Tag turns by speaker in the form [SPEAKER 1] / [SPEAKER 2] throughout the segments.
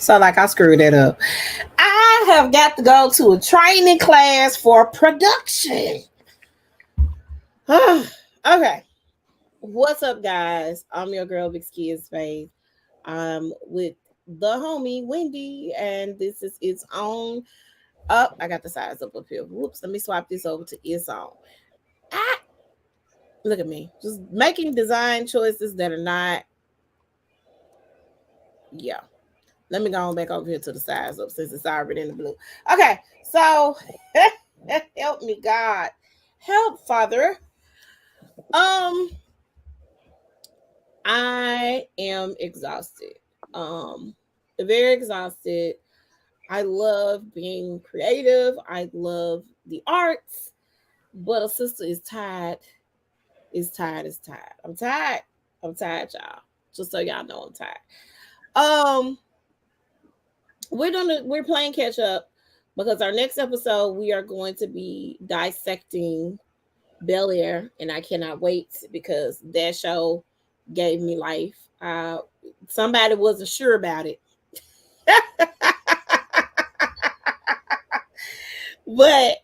[SPEAKER 1] So like I screwed that up. I have got to go to a training class for production. Okay. What's up, guys? I'm your girl, Big Kids Faith. I'm with the homie Wendy, and this is its own. Up, I got the size up here. Whoops, let me swap this over to its own. Ah, look at me, just making design choices that are not. Yeah, let me go on back over here to the size up since it's already in the blue. Okay, so help me, God, help, Father. Um, I am exhausted. Um, very exhausted. I love being creative. I love the arts, but a sister is tired. Is tired. Is tired. I'm tired. I'm tired, y'all. Just so y'all know, I'm tired. Um, we're playing catch up because our next episode we are going to be dissecting Bel Air, and I cannot wait because that show gave me life. Somebody wasn't sure about it, but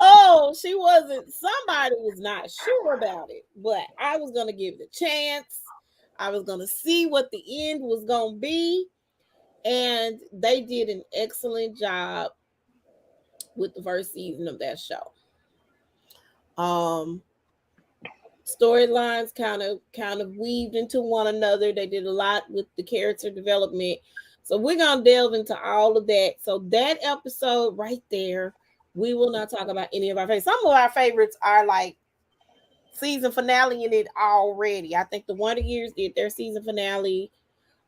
[SPEAKER 1] oh, she wasn't. Somebody was not sure about it, but I was gonna give it a chance. I was gonna see what the end was gonna be, and they did an excellent job with the first season of that show. Um, Storylines kind of weaved into one another. They did a lot with the character development. So we're gonna delve into all of that. So that episode right there, we will not talk about any of our favorites. Some of our favorites are like season finale in it already. I think the Wonder Years did their season finale.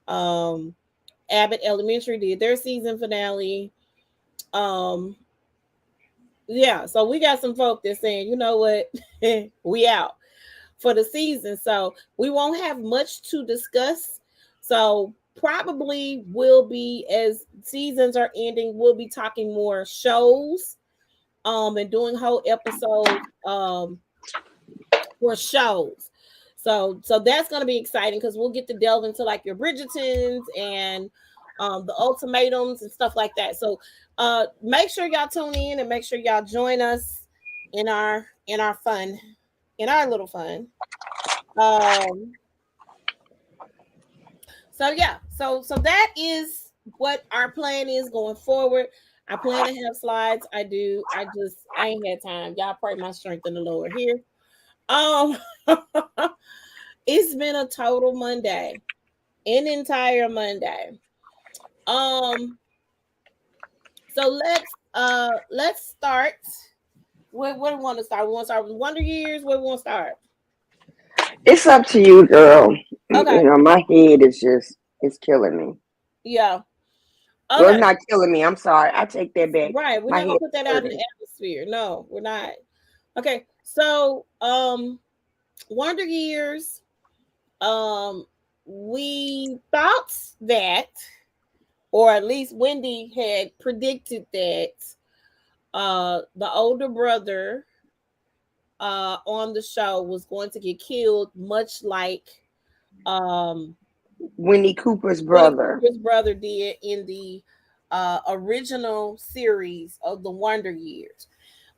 [SPEAKER 1] Um, Abbott Elementary did their season finale. Um, yeah, so we got some folk that's saying, you know what, we out for the season. So we won't have much to discuss. So probably will be, as seasons are ending, we'll be talking more shows and doing whole episodes for shows. So that's gonna be exciting because we'll get to delve into like your Bridgertons and the ultimatums and stuff like that. So make sure y'all tune in and make sure y'all join us in our fun, in our little fun. Um, so yeah, so that is what our plan is going forward. I plan to have slides. I do. I ain't had time. Y'all pray my strength in the Lord here. Um, it's been a total Monday, an entire Monday. Um, so let's start. What do we want to start? We want to start with Wonder Years. Where we want to start?
[SPEAKER 2] It's up to you, girl.
[SPEAKER 1] Okay.
[SPEAKER 2] You know, my head is just, it's killing me.
[SPEAKER 1] Yeah.
[SPEAKER 2] Well, it's
[SPEAKER 1] Okay.
[SPEAKER 2] not killing me. I'm sorry. I take that back.
[SPEAKER 1] Right. We're
[SPEAKER 2] My
[SPEAKER 1] not
[SPEAKER 2] head
[SPEAKER 1] gonna put
[SPEAKER 2] is
[SPEAKER 1] that out in
[SPEAKER 2] hurting.
[SPEAKER 1] the atmosphere. No, we're not. Okay. So Wonder Years. Um we thought that, or at least Wendy had predicted that the older brother on the show was going to get killed, much like um
[SPEAKER 2] Winnie Cooper's
[SPEAKER 1] Winnie
[SPEAKER 2] brother.
[SPEAKER 1] Cooper's brother did in the original series of the Wonder Years.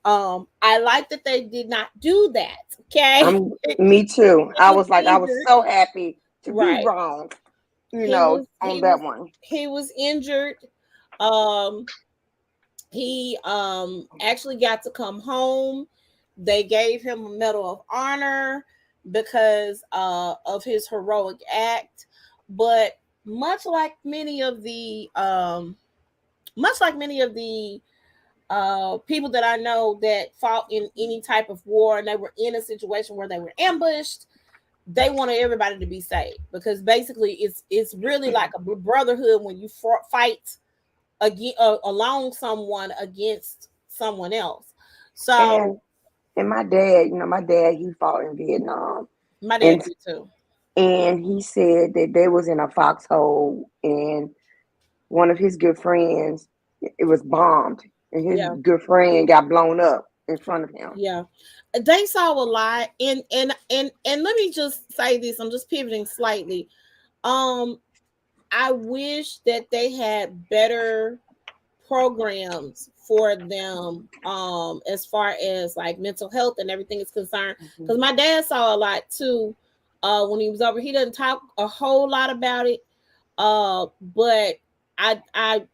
[SPEAKER 1] I like that they did not do that. Okay.
[SPEAKER 2] Me too.
[SPEAKER 1] He
[SPEAKER 2] I
[SPEAKER 1] was
[SPEAKER 2] was like, I was
[SPEAKER 1] injured.
[SPEAKER 2] so happy to be
[SPEAKER 1] Right.
[SPEAKER 2] wrong,
[SPEAKER 1] He was
[SPEAKER 2] on
[SPEAKER 1] he
[SPEAKER 2] that
[SPEAKER 1] was
[SPEAKER 2] one.
[SPEAKER 1] he was injured. Um he actually got to come home. They gave him a Medal of Honor because of his heroic act. But much like many of the people that I know that fought in any type of war and they were in a situation where they were ambushed, they wanted everybody to be safe because basically it's really like a brotherhood when you fight along someone against someone else. So
[SPEAKER 2] And my dad, my dad, he fought in Vietnam,
[SPEAKER 1] my dad
[SPEAKER 2] and
[SPEAKER 1] did too.
[SPEAKER 2] he said that they was in a foxhole, and one of his good friends, it was bombed, and his
[SPEAKER 1] Yeah,
[SPEAKER 2] good friend got blown up. in front of him.
[SPEAKER 1] Yeah, they saw a lot, and let me just say this. I'm just pivoting slightly. Um, I wish that they had better programs for them as far as like mental health and everything is concerned, because my dad saw a lot too when he was over. He doesn't talk a whole lot about it, but I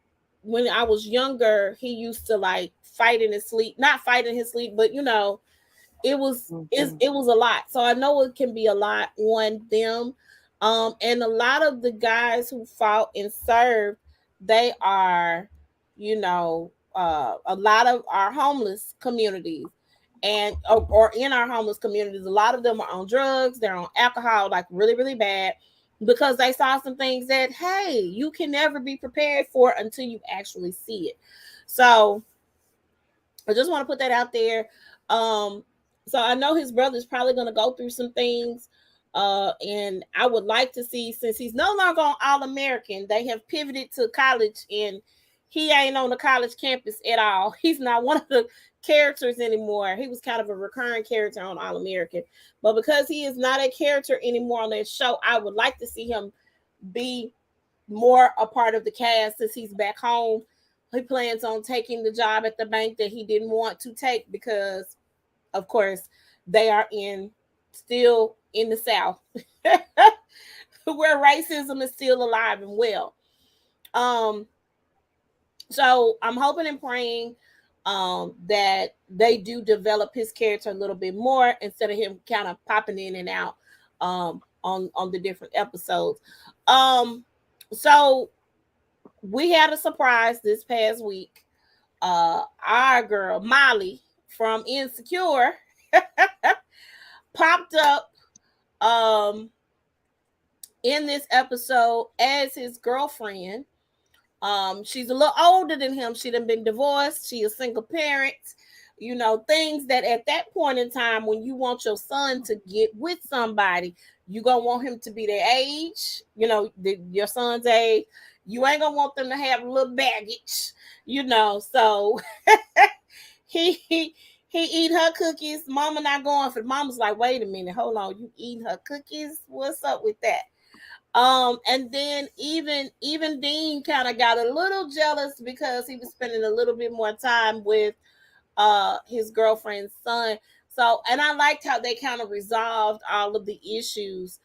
[SPEAKER 1] when I was younger, he used to like fight in his sleep, not fight in his sleep, but it was a lot. So I know it can be a lot on them. And a lot of the guys who fought and served, they are, a lot of our homeless communities, and or in our homeless communities, a lot of them are on drugs, they're on alcohol, like really, really bad, because they saw some things that, hey, you can never be prepared for until you actually see it. So I just want to put that out there. Um, so I know his brother's probably going to go through some things. And I would like to see, since he's no longer on All American, they have pivoted to college, and he ain't on the college campus at all. He's not one of the characters anymore. He was kind of a recurring character on All American, but because he is not a character anymore on that show, I would like to see him be more a part of the cast since he's back home. He plans on taking the job at the bank that he didn't want to take because, of course, they are still in the South where racism is still alive and well. Um, so I'm hoping and praying that they do develop his character a little bit more instead of him kind of popping in and out on the different episodes. So we had a surprise this past week. Our girl Molly from Insecure popped up in this episode as his girlfriend. She's a little older than him. She done been divorced. She a single parent. Things that at that point in time when you want your son to get with somebody, you gonna want him to be their age, your son's age. You ain't gonna want them to have a little baggage, So he eat her cookies. Mama not going for. Mama's like, wait a minute, hold on, you eating her cookies? What's up with that? And then even Dean kind of got a little jealous because he was spending a little bit more time with his girlfriend's son. So, and I liked how they kind of resolved all of the issues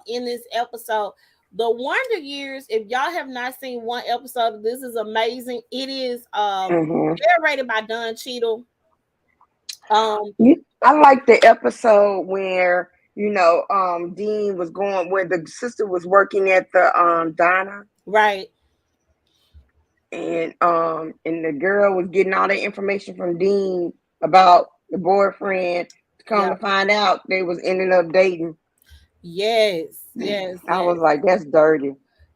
[SPEAKER 1] in this episode. The Wonder Years, if y'all have not seen one episode, this is amazing. It is narrated by Don Cheadle.
[SPEAKER 2] I like the episode where Dean was going, where the sister was working at the diner,
[SPEAKER 1] right?
[SPEAKER 2] And the girl was getting all the information from Dean about the boyfriend. Come to find out, they was ending up dating.
[SPEAKER 1] Yes.
[SPEAKER 2] I was like, that's dirty.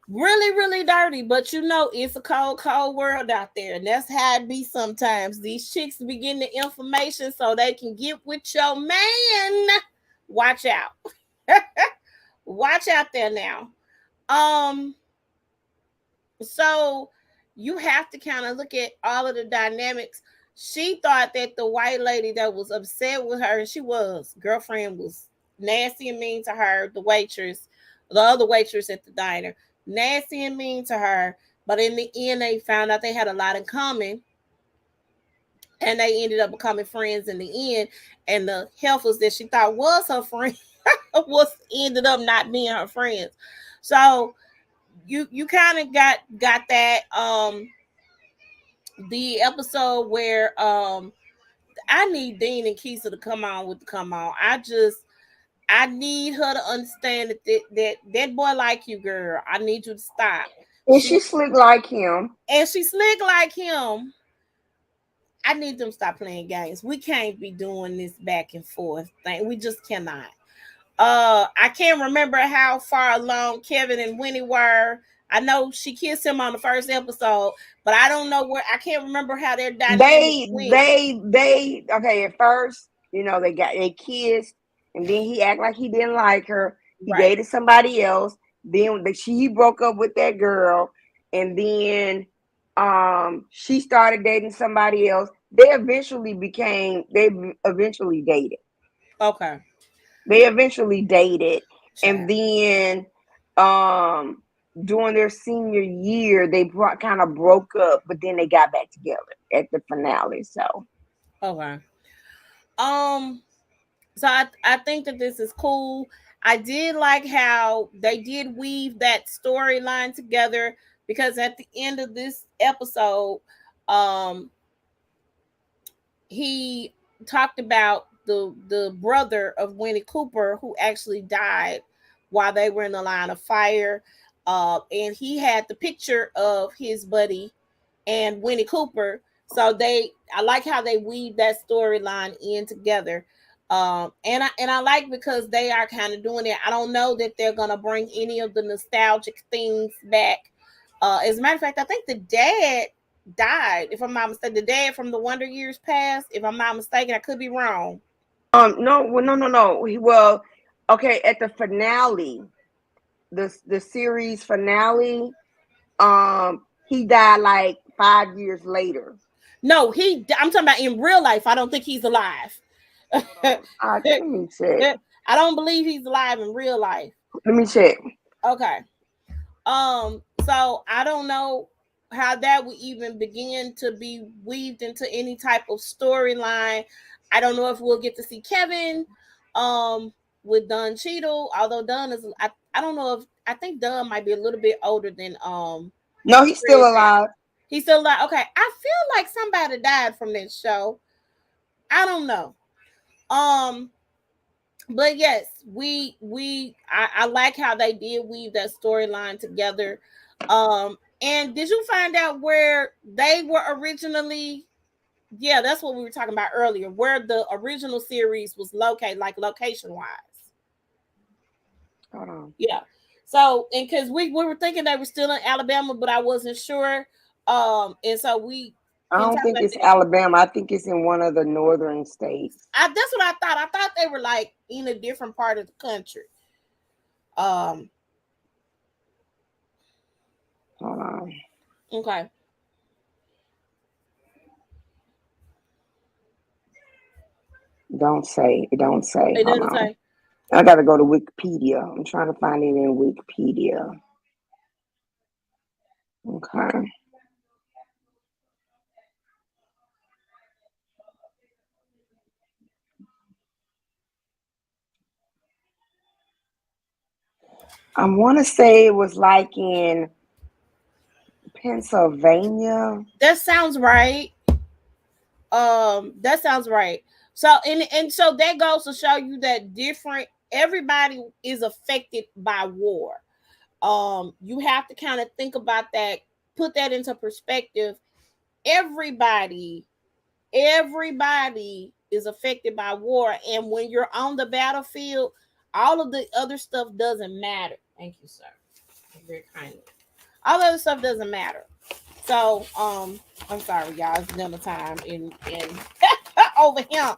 [SPEAKER 1] Really, really dirty. But it's a cold, cold world out there. And that's how it be sometimes. These chicks be getting the information so they can get with your man. Watch out. Watch out there now. So you have to kind of look at all of the dynamics. She thought that the white lady that was upset with her, and she was, girlfriend was nasty and mean to her, the other waitress at the diner, nasty and mean to her. But in the end, they found out they had a lot in common, and they ended up becoming friends in the end. And the heifers that she thought was her friend ended up not being her friends. So you kind of got that the episode where I need Dean and Keisha to come on. I need her to understand that boy like you, girl. I need you to stop.
[SPEAKER 2] And she slick like him.
[SPEAKER 1] I need them to stop playing games. We can't be doing this back and forth thing. We just cannot. I can't remember how far along Kevin and Winnie were. I know she kissed him on the first episode, but I don't know where. I can't remember how their dynamic went.
[SPEAKER 2] They okay. At first, they kissed, and then he acted like he didn't like her. He dated somebody else. Then he broke up with that girl, and then she started dating somebody else. they eventually became. They eventually dated.
[SPEAKER 1] Okay.
[SPEAKER 2] They eventually dated, and
[SPEAKER 1] Chat.
[SPEAKER 2] then um during their senior year, they kind of broke up, but then they got back together at the finale. So
[SPEAKER 1] Okay. Um. So I think that this is cool. I did like how they did weave that storyline together because at the end of this episode, um, he talked about the brother of Winnie Cooper who actually died while they were in the line of fire. And he had the picture of his buddy and Winnie Cooper. So I like how they weave that storyline in together. And I like because they are kind of doing it. I don't know that they're gonna bring any of the nostalgic things back. As a matter of fact, I think the dad died, if I'm not mistaken. The dad from the Wonder Years past, if I'm not mistaken, I could be wrong.
[SPEAKER 2] no, well, no. Well, okay, at the finale, the series finale, he died like 5 years later.
[SPEAKER 1] No, I'm talking about in real life. I don't think he's alive.
[SPEAKER 2] Let me check.
[SPEAKER 1] I don't believe he's alive in real life.
[SPEAKER 2] Let me check.
[SPEAKER 1] Okay. So I don't know how that would even begin to be weaved into any type of storyline. I don't know if we'll get to see Kevin with Don Cheadle, although Don is I don't know if I think Don might be a little bit older than
[SPEAKER 2] No, he's still
[SPEAKER 1] Fred.
[SPEAKER 2] alive.
[SPEAKER 1] He's still like, okay, I feel like somebody died from this show. I don't know. Um but yes, I like how they did weave that storyline together. And did you find out where they were originally? Yeah, that's what we were talking about earlier, where the original series was located, like location wise.
[SPEAKER 2] Hold on.
[SPEAKER 1] Yeah. So, and because we were thinking they were still in Alabama, but I wasn't sure. And so we
[SPEAKER 2] I
[SPEAKER 1] can
[SPEAKER 2] don't
[SPEAKER 1] talk
[SPEAKER 2] think
[SPEAKER 1] about
[SPEAKER 2] it's
[SPEAKER 1] that.
[SPEAKER 2] Alabama. I think it's in one of the northern states.
[SPEAKER 1] That's what I thought. I thought they were like in a different part of the country. Um,
[SPEAKER 2] Hold on.
[SPEAKER 1] okay.
[SPEAKER 2] Don't say. It don't say.
[SPEAKER 1] It
[SPEAKER 2] Hold
[SPEAKER 1] doesn't
[SPEAKER 2] on.
[SPEAKER 1] say.
[SPEAKER 2] I gotta go to Wikipedia. I'm trying to find it in Wikipedia. Okay. I want to say it was like in Pennsylvania.
[SPEAKER 1] That sounds right. That sounds right. So and so that goes to show you that different everybody is affected by war. You have to kind of think about that, put that into perspective. Everybody, everybody is affected by war, and when you're on the battlefield, all of the other stuff doesn't matter. Thank you, sir. Very kindly. All the other stuff doesn't matter. So, I'm sorry, y'all. It's dinner time in over here.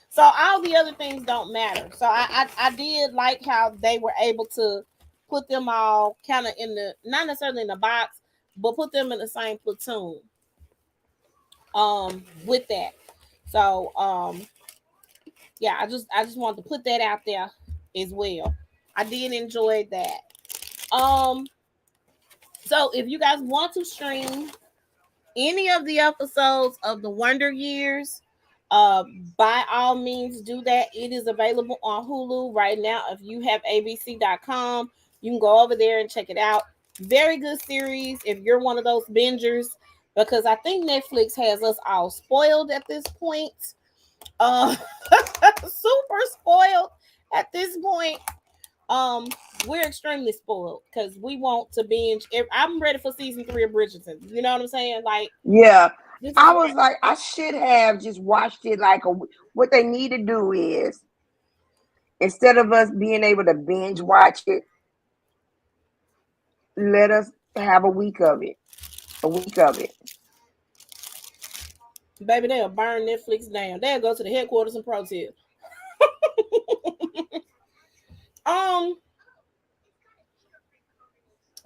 [SPEAKER 1] So all the other things don't matter. So I did like how they were able to put them all kind of in the not necessarily in the box, but put them in the same platoon. With that. So yeah, I just wanted to put that out there as well. I did enjoy that. So if you guys want to stream any of the episodes of the Wonder Years, uh, by all means do that. It is available on Hulu right now. If you have abc.com, you can go over there and check it out. Very good series if you're one of those bingers, because I think Netflix has us all spoiled at this point. Uh, super spoiled at this point. um we're extremely spoiled because we want to binge. I'm ready for season 3 of Bridgerton. You know what I'm saying? Like,
[SPEAKER 2] Yeah.
[SPEAKER 1] this is
[SPEAKER 2] I
[SPEAKER 1] what
[SPEAKER 2] was like, I should have just watched it like what they need to do is instead of us being able to binge watch it, let us have a week of it. A week of it.
[SPEAKER 1] baby, they'll burn Netflix down. They'll go to the headquarters and protest. um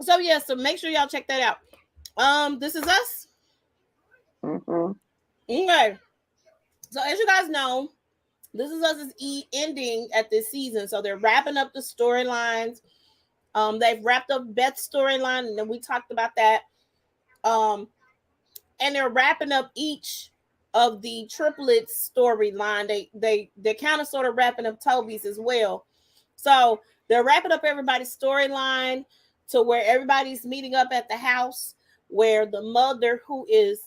[SPEAKER 1] so yeah, so make sure y'all check that out. This is us.
[SPEAKER 2] Mm-hmm.
[SPEAKER 1] Okay. So as you guys know, This Is Us is ending at this season. So they're wrapping up the storylines. They've wrapped up Beth's storyline, and then we talked about that. Um, and they're wrapping up each of the triplets storyline. They kind of sort of wrapping up Toby's as well. So they're wrapping up everybody's storyline to where everybody's meeting up at the house where the mother, who is,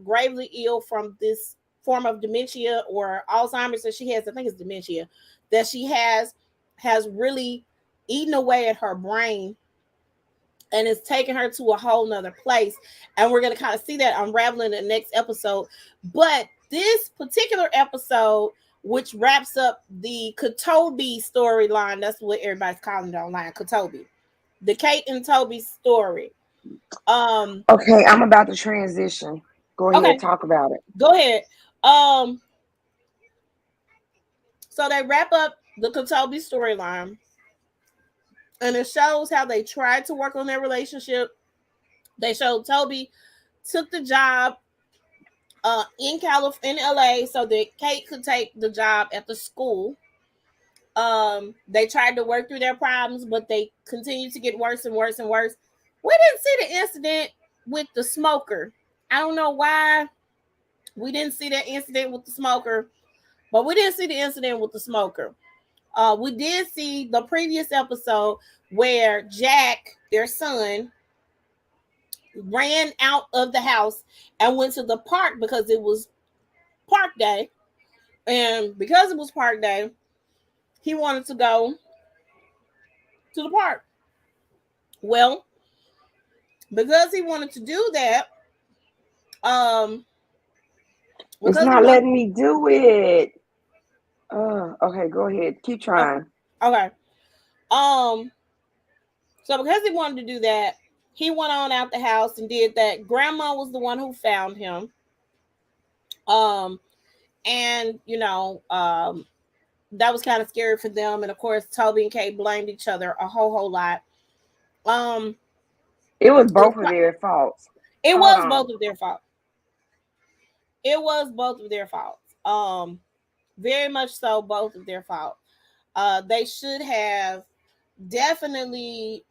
[SPEAKER 1] gravely ill from this form of dementia or Alzheimer's that she has, I think it's dementia, that she has really eaten away at her brain, and it's taking her to a whole nother place. And we're going to kind of see that unraveling in the next episode. But this particular episode, which wraps up the Katobi storyline, that's what everybody's calling it online, Katobi. The Kate and Toby story.
[SPEAKER 2] Okay, I'm about to transition. Go
[SPEAKER 1] Okay,
[SPEAKER 2] ahead, talk about it.
[SPEAKER 1] go ahead. So they wrap up the Katobi storyline, and it shows how they tried to work on their relationship. They showed Toby took the job in California, in LA, so that Kate could take the job at the school. They tried to work through their problems, but they continued to get worse and worse and worse. We didn't see the incident with the smoker. I don't know why we didn't see that incident with the smoker, but we didn't see the incident with the smoker. We did see the previous episode where Jack, their son, ran out of the house and went to the park because it was park day. And because it was park day, he wanted to go to the park. Well, because he wanted to do that,
[SPEAKER 2] It's
[SPEAKER 1] because he
[SPEAKER 2] not
[SPEAKER 1] wanted,
[SPEAKER 2] letting me do it. Okay, go ahead. Keep trying.
[SPEAKER 1] okay, um, so because he wanted to do that, he went on out the house and did that. Grandma was the one who found him. Um, and that was kind of scary for them. And of course, Toby and Kate blamed each other a whole lot. Um,
[SPEAKER 2] It was
[SPEAKER 1] it was,
[SPEAKER 2] both of their faults.
[SPEAKER 1] it
[SPEAKER 2] Hold
[SPEAKER 1] was
[SPEAKER 2] on.
[SPEAKER 1] both of their fault. It was both of their faults. Very much so, both of their fault. They should have definitely,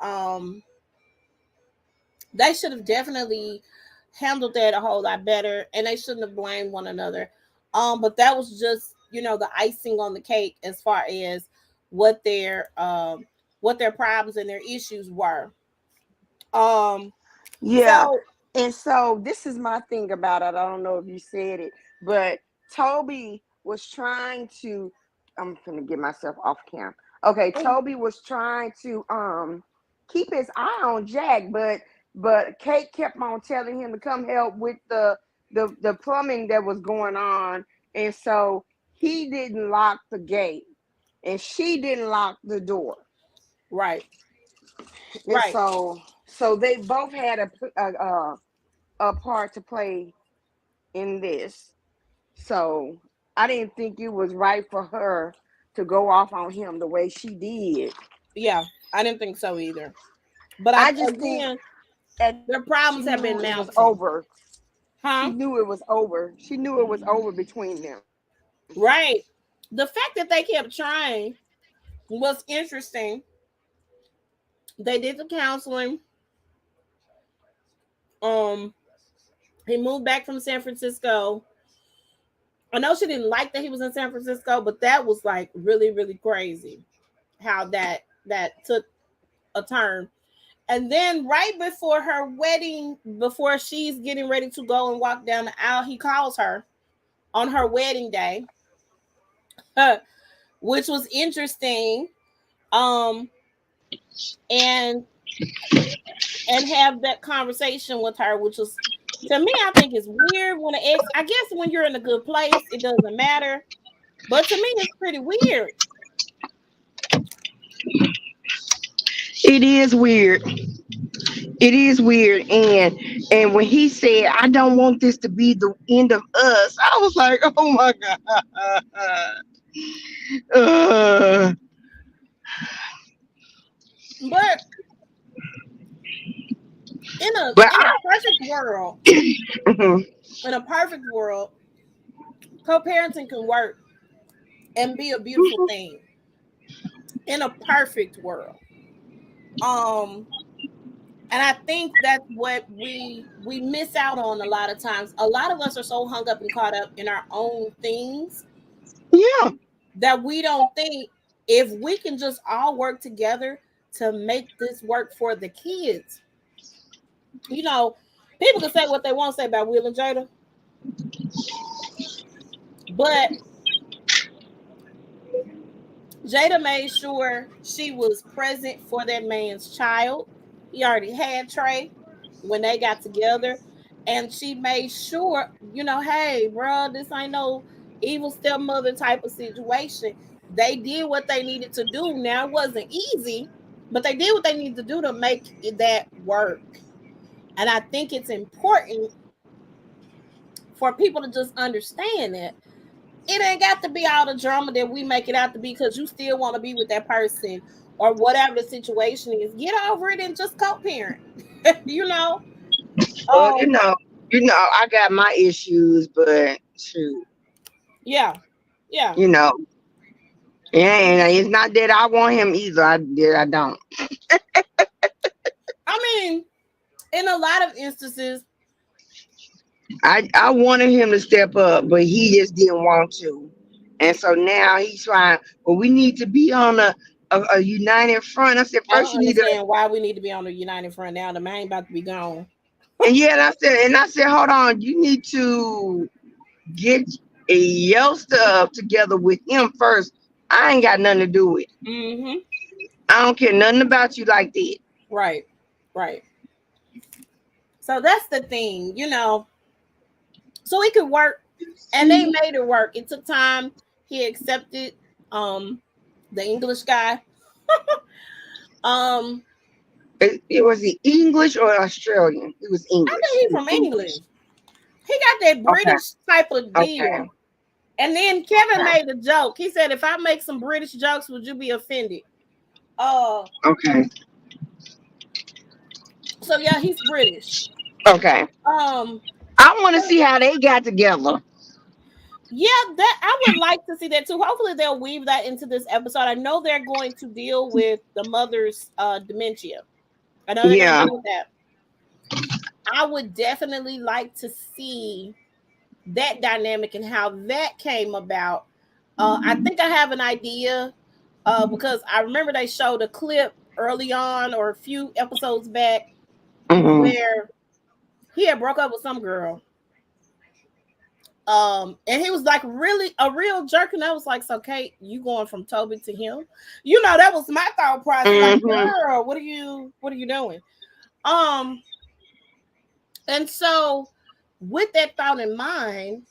[SPEAKER 1] they should have definitely handled that a whole lot better, and they shouldn't have blamed one another. But that was just, the icing on the cake as far as what their problems and their issues were. Um,
[SPEAKER 2] Yeah.
[SPEAKER 1] so
[SPEAKER 2] And so this is my thing about it. I don't know if you said it, but Toby was trying to I'm gonna get myself off cam. Okay, Toby was trying to keep his eye on Jack, but Kate kept on telling him to come help with the plumbing that was going on. And so he didn't lock the gate and she didn't lock the door.
[SPEAKER 1] right,
[SPEAKER 2] And
[SPEAKER 1] right,
[SPEAKER 2] so they both had a part to play in this. So I didn't think it was right for her to go off on him the way she did.
[SPEAKER 1] yeah. I didn't think so either. But
[SPEAKER 2] I just think
[SPEAKER 1] again,
[SPEAKER 2] that
[SPEAKER 1] their
[SPEAKER 2] she
[SPEAKER 1] problems have
[SPEAKER 2] knew
[SPEAKER 1] been
[SPEAKER 2] it was
[SPEAKER 1] mounting,
[SPEAKER 2] over. She
[SPEAKER 1] huh?
[SPEAKER 2] knew it was over. She knew it was over between them.
[SPEAKER 1] Right. The fact that they kept trying was interesting. They did the counseling. Um, he moved back from San Francisco. I know she didn't like that he was in San Francisco, but that was like really, really crazy how that took a turn. And then right before her wedding, before she's getting ready to go and walk down the aisle, he calls her on her wedding day, which was interesting. Um, and have that conversation with her, which was, to me, I think is weird. When an ex, I guess when you're in a good place, it doesn't matter. But to me, it's pretty weird.
[SPEAKER 2] It is weird. It is weird. And when he said, I don't want this to be the end of us, I was like, oh my God. Uh,
[SPEAKER 1] But in a
[SPEAKER 2] but
[SPEAKER 1] in a perfect world,
[SPEAKER 2] mhm.
[SPEAKER 1] in a perfect world, Co-parenting can work and be a beautiful thing in a perfect world. Um, and I think that's what we miss out on a lot of times. A lot of us are so hung up and caught up in our own things
[SPEAKER 2] Yeah.
[SPEAKER 1] that we don't think if we can just all work together to make this work for the kids. You know, people can say what they want to say about Will and Jada, but Jada made sure she was present for that man's child. He already had Trey when they got together, and she made sure, hey, bro, this ain't no evil stepmother type of situation. They did what they needed to do. Now, it wasn't easy, but they did what they needed to do to make that work. And I think it's important for people to just understand that it ain't got to be all the drama that we make it out to be because you still want to be with that person or whatever the situation is. Get over it and just co-parent. you know.
[SPEAKER 2] Well,
[SPEAKER 1] Um.
[SPEAKER 2] I got my issues, but shoot,
[SPEAKER 1] Yeah. Yeah.
[SPEAKER 2] you know, yeah, and it's not that I want him either. I don't.
[SPEAKER 1] I mean, in a lot of instances,
[SPEAKER 2] I wanted him to step up, but he just didn't want to, and so now he's trying. Well, we need to be on a united front. I said
[SPEAKER 1] I
[SPEAKER 2] first
[SPEAKER 1] don't
[SPEAKER 2] you need to,
[SPEAKER 1] understand why we need to be on the united front now. The man about to be gone.
[SPEAKER 2] and yeah, and I said, hold on, you need to get your stuff together with him first. I ain't got nothing to do with it.
[SPEAKER 1] Mm-hmm.
[SPEAKER 2] I don't care nothing about you like that.
[SPEAKER 1] Right. Right. So that's the thing, So it could work, and they made it work. It took time. He accepted um the English guy. Um,
[SPEAKER 2] It was he English or Australian? It was
[SPEAKER 1] I
[SPEAKER 2] English.
[SPEAKER 1] think
[SPEAKER 2] It
[SPEAKER 1] he's
[SPEAKER 2] was
[SPEAKER 1] from
[SPEAKER 2] English.
[SPEAKER 1] England. He got that
[SPEAKER 2] Okay.
[SPEAKER 1] British type of
[SPEAKER 2] Okay.
[SPEAKER 1] deal. And then Kevin
[SPEAKER 2] Okay.
[SPEAKER 1] made a joke. He said, "If I make some British jokes, would you be offended?" Uh,
[SPEAKER 2] Okay.
[SPEAKER 1] so yeah, he's British.
[SPEAKER 2] Okay.
[SPEAKER 1] Um,
[SPEAKER 2] I want to see how they got together.
[SPEAKER 1] yeah, that I would like to see that too. Hopefully, they'll weave that into this episode. I know they're going to deal with the mother's dementia. I know they're going to
[SPEAKER 2] Yeah.
[SPEAKER 1] deal with that. I would definitely like to see that dynamic and how that came about. I think I have an idea because I remember they showed a clip early on or a few episodes back
[SPEAKER 2] Hmm.
[SPEAKER 1] where he had broke up with some girl. And he was like really a real jerk, and I was like, "So, Kate, you going from Toby to him?" That was my thought process. Like,
[SPEAKER 2] Hmm.
[SPEAKER 1] girl, what are you doing? Um, and so with that thought in mind,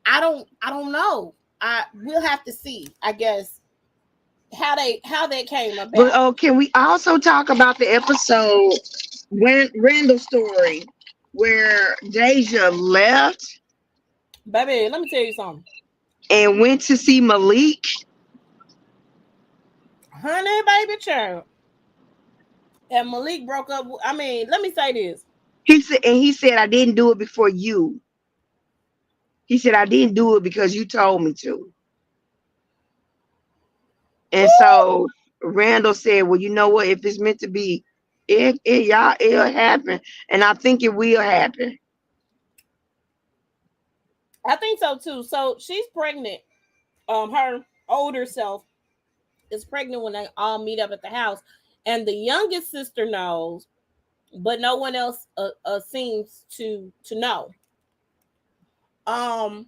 [SPEAKER 1] I don't know. I We'll have to see, I guess, how that came
[SPEAKER 2] But
[SPEAKER 1] about.
[SPEAKER 2] can we also talk about the episode when Randall story where Deja left
[SPEAKER 1] Baby, let me tell you something.
[SPEAKER 2] and went to see Malik?
[SPEAKER 1] Honey, baby child. And Malik broke up. I mean, let me say this.
[SPEAKER 2] He said I didn't do it before you. He said I didn't do it because you told me to. And so Randall said, "Well, you know what? If it's meant to be, it'll happen, and I think it will happen."
[SPEAKER 1] I think so too. So she's pregnant. Her older self is pregnant when they all meet up at the house, and the youngest sister knows, but no one else seems to know. Um,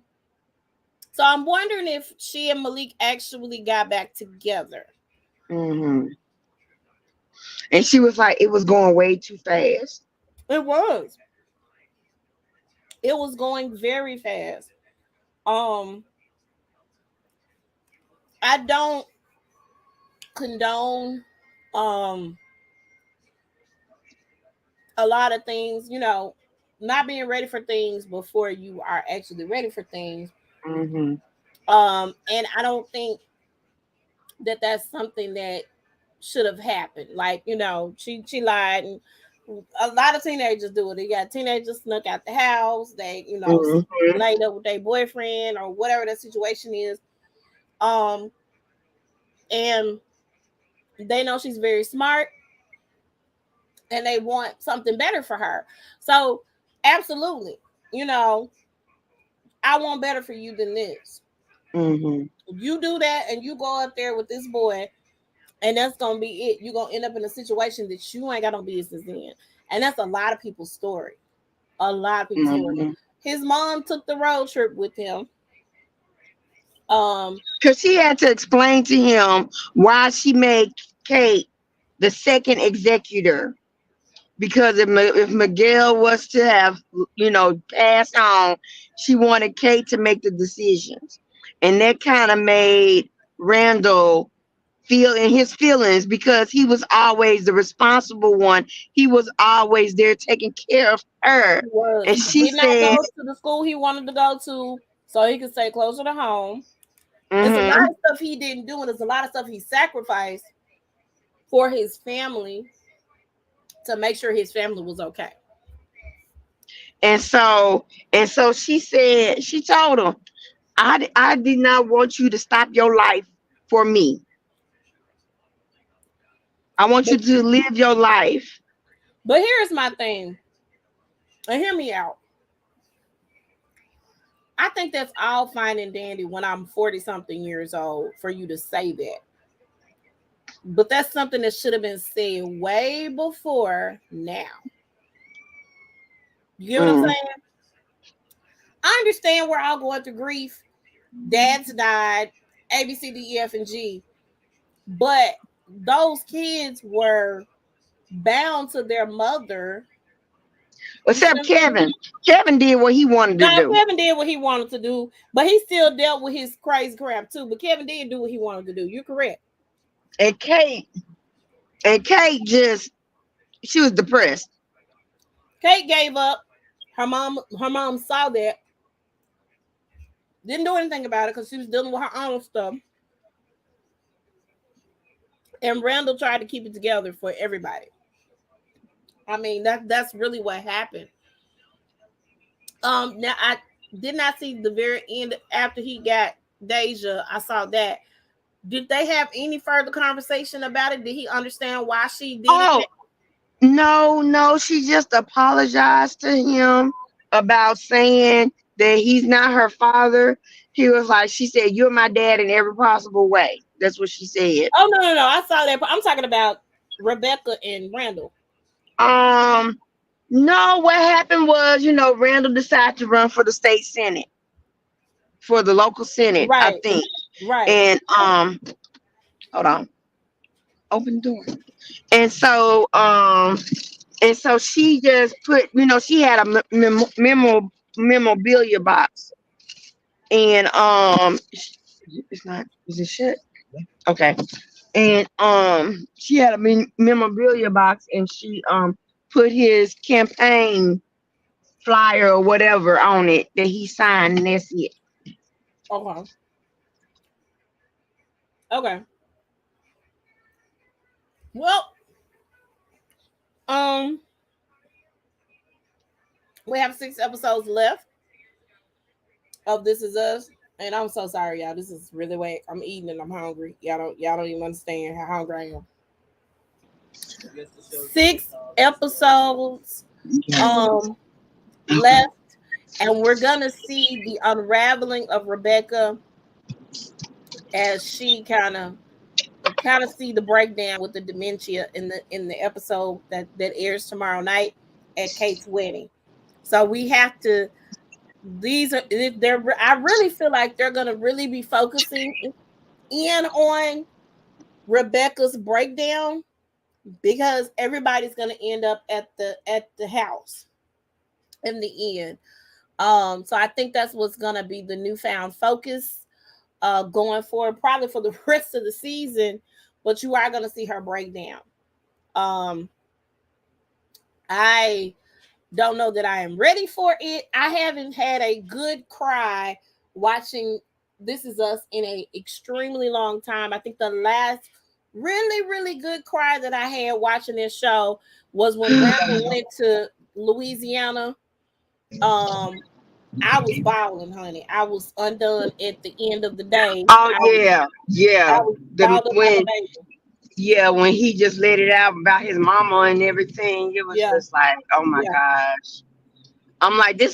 [SPEAKER 1] so I'm wondering if she and Malik actually got back together.
[SPEAKER 2] Hmm. And she was like, "It was going way too fast."
[SPEAKER 1] It was. It was going very fast. Um, I don't condone um a lot of things, not being ready for things before you are actually ready for things.
[SPEAKER 2] Hmm.
[SPEAKER 1] And I don't think that that's something that should have happened. Like, she lied, and A lot of teenagers do it. They got teenagers snuck out the house. They,
[SPEAKER 2] Mm-hmm.
[SPEAKER 1] laid up with their boyfriend or whatever the situation is. Um, and they know she's very smart and they want something better for her. So, absolutely, you know, I want better for you than this.
[SPEAKER 2] Mm-hmm.
[SPEAKER 1] You do that and you go up there with this boy, and that's gonna be it. You're gonna end up in a situation that you ain't got no business in. And that's a lot of people's story. A lot of people's story.
[SPEAKER 2] Mm-hmm.
[SPEAKER 1] His mom took the road trip with him. Um,
[SPEAKER 2] Because she had to explain to him why she made Kate the second executor. Because if Miguel was to have, passed on, she wanted Kate to make the decisions. And that kind of made Randall feel in his feelings because he was always the responsible one. He was always there taking care of her.
[SPEAKER 1] he was
[SPEAKER 2] And she
[SPEAKER 1] did not
[SPEAKER 2] said,
[SPEAKER 1] go to the school he wanted to go to so he could stay closer to home. It's a lot
[SPEAKER 2] mm-hmm.
[SPEAKER 1] of stuff he didn't do, and it's a lot of stuff he sacrificed for his family to make sure his family was okay.
[SPEAKER 2] And so she said, she told him, I did not want you to stop your life for me. I want
[SPEAKER 1] But
[SPEAKER 2] you to live your life.
[SPEAKER 1] but here's my thing, and hear me out. I think that's all fine and dandy when I'm 40 something years old for you to say that. But that's something that should have been said way before now. You get what I'm
[SPEAKER 2] Mm.
[SPEAKER 1] saying? I understand we're all going through grief. Dad's died, A, B, C, D, E, F, and G. But those kids were bound to their mother. You see what
[SPEAKER 2] Except
[SPEAKER 1] I'm saying?
[SPEAKER 2] Kevin. Kevin did what he wanted to
[SPEAKER 1] Now,
[SPEAKER 2] do.
[SPEAKER 1] Kevin did what he wanted to do, but he still dealt with his crazy crap too. But Kevin did do what he wanted to do. You're correct.
[SPEAKER 2] And Kate just, she was depressed.
[SPEAKER 1] Kate gave up. Her mom saw that. Didn't do anything about it because she was dealing with her own stuff. And Randall tried to keep it together for everybody. I mean, that's really what happened. Now I did not see the very end after he got Deja. I saw that. Did they have any further conversation about it? Did he understand why she did
[SPEAKER 2] Oh,
[SPEAKER 1] it?
[SPEAKER 2] no, she just apologized to him about saying that he's not her father. He was like, she said, "You're my dad in every possible way." That's what she said.
[SPEAKER 1] Oh no! I saw that. I'm talking about Rebecca and Randall.
[SPEAKER 2] Um, no, what happened was, Randall decided to run for the state senate, for the local senate, I
[SPEAKER 1] Right,
[SPEAKER 2] think.
[SPEAKER 1] right.
[SPEAKER 2] And hold on, open the door. And so she just put, she had a memorabilia box, and it's not, is it shut? Okay. And she had a memorabilia box, and she put his campaign flyer or whatever on it that he signed, and that's it.
[SPEAKER 1] Okay, okay. Well, um, we have 6 episodes left of This Is Us, and I'm so sorry, y'all. This is really wet. I'm eating and I'm hungry. Y'all don't even understand how hungry I am. 6 episodes left, and we're gonna see the unraveling of Rebecca as she kind of see the breakdown with the dementia in the episode that airs tomorrow night at Kate's wedding. So we have to. These are they're. I really feel like they're gonna really be focusing in on Rebecca's breakdown because everybody's gonna end up at the house in the end. So I think that's what's gonna be the newfound focus going forward, probably for the rest of the season. But you are gonna see her breakdown. Um, I don't know that I am ready for it. I haven't had a good cry watching This Is Us in a extremely long time. I think the last really, really good cry that I had watching this show was when Randall went to Louisiana. I was bawling, honey. I was undone at the end of the day.
[SPEAKER 3] Oh
[SPEAKER 1] I was,
[SPEAKER 3] yeah,
[SPEAKER 1] I
[SPEAKER 3] yeah.
[SPEAKER 1] was
[SPEAKER 3] The
[SPEAKER 1] balled up like a
[SPEAKER 3] when
[SPEAKER 1] baby.
[SPEAKER 3] yeah, when he just let it out about his mama and everything, it was
[SPEAKER 1] Yeah,
[SPEAKER 3] just like, oh my
[SPEAKER 1] yeah.
[SPEAKER 3] gosh. I'm like, the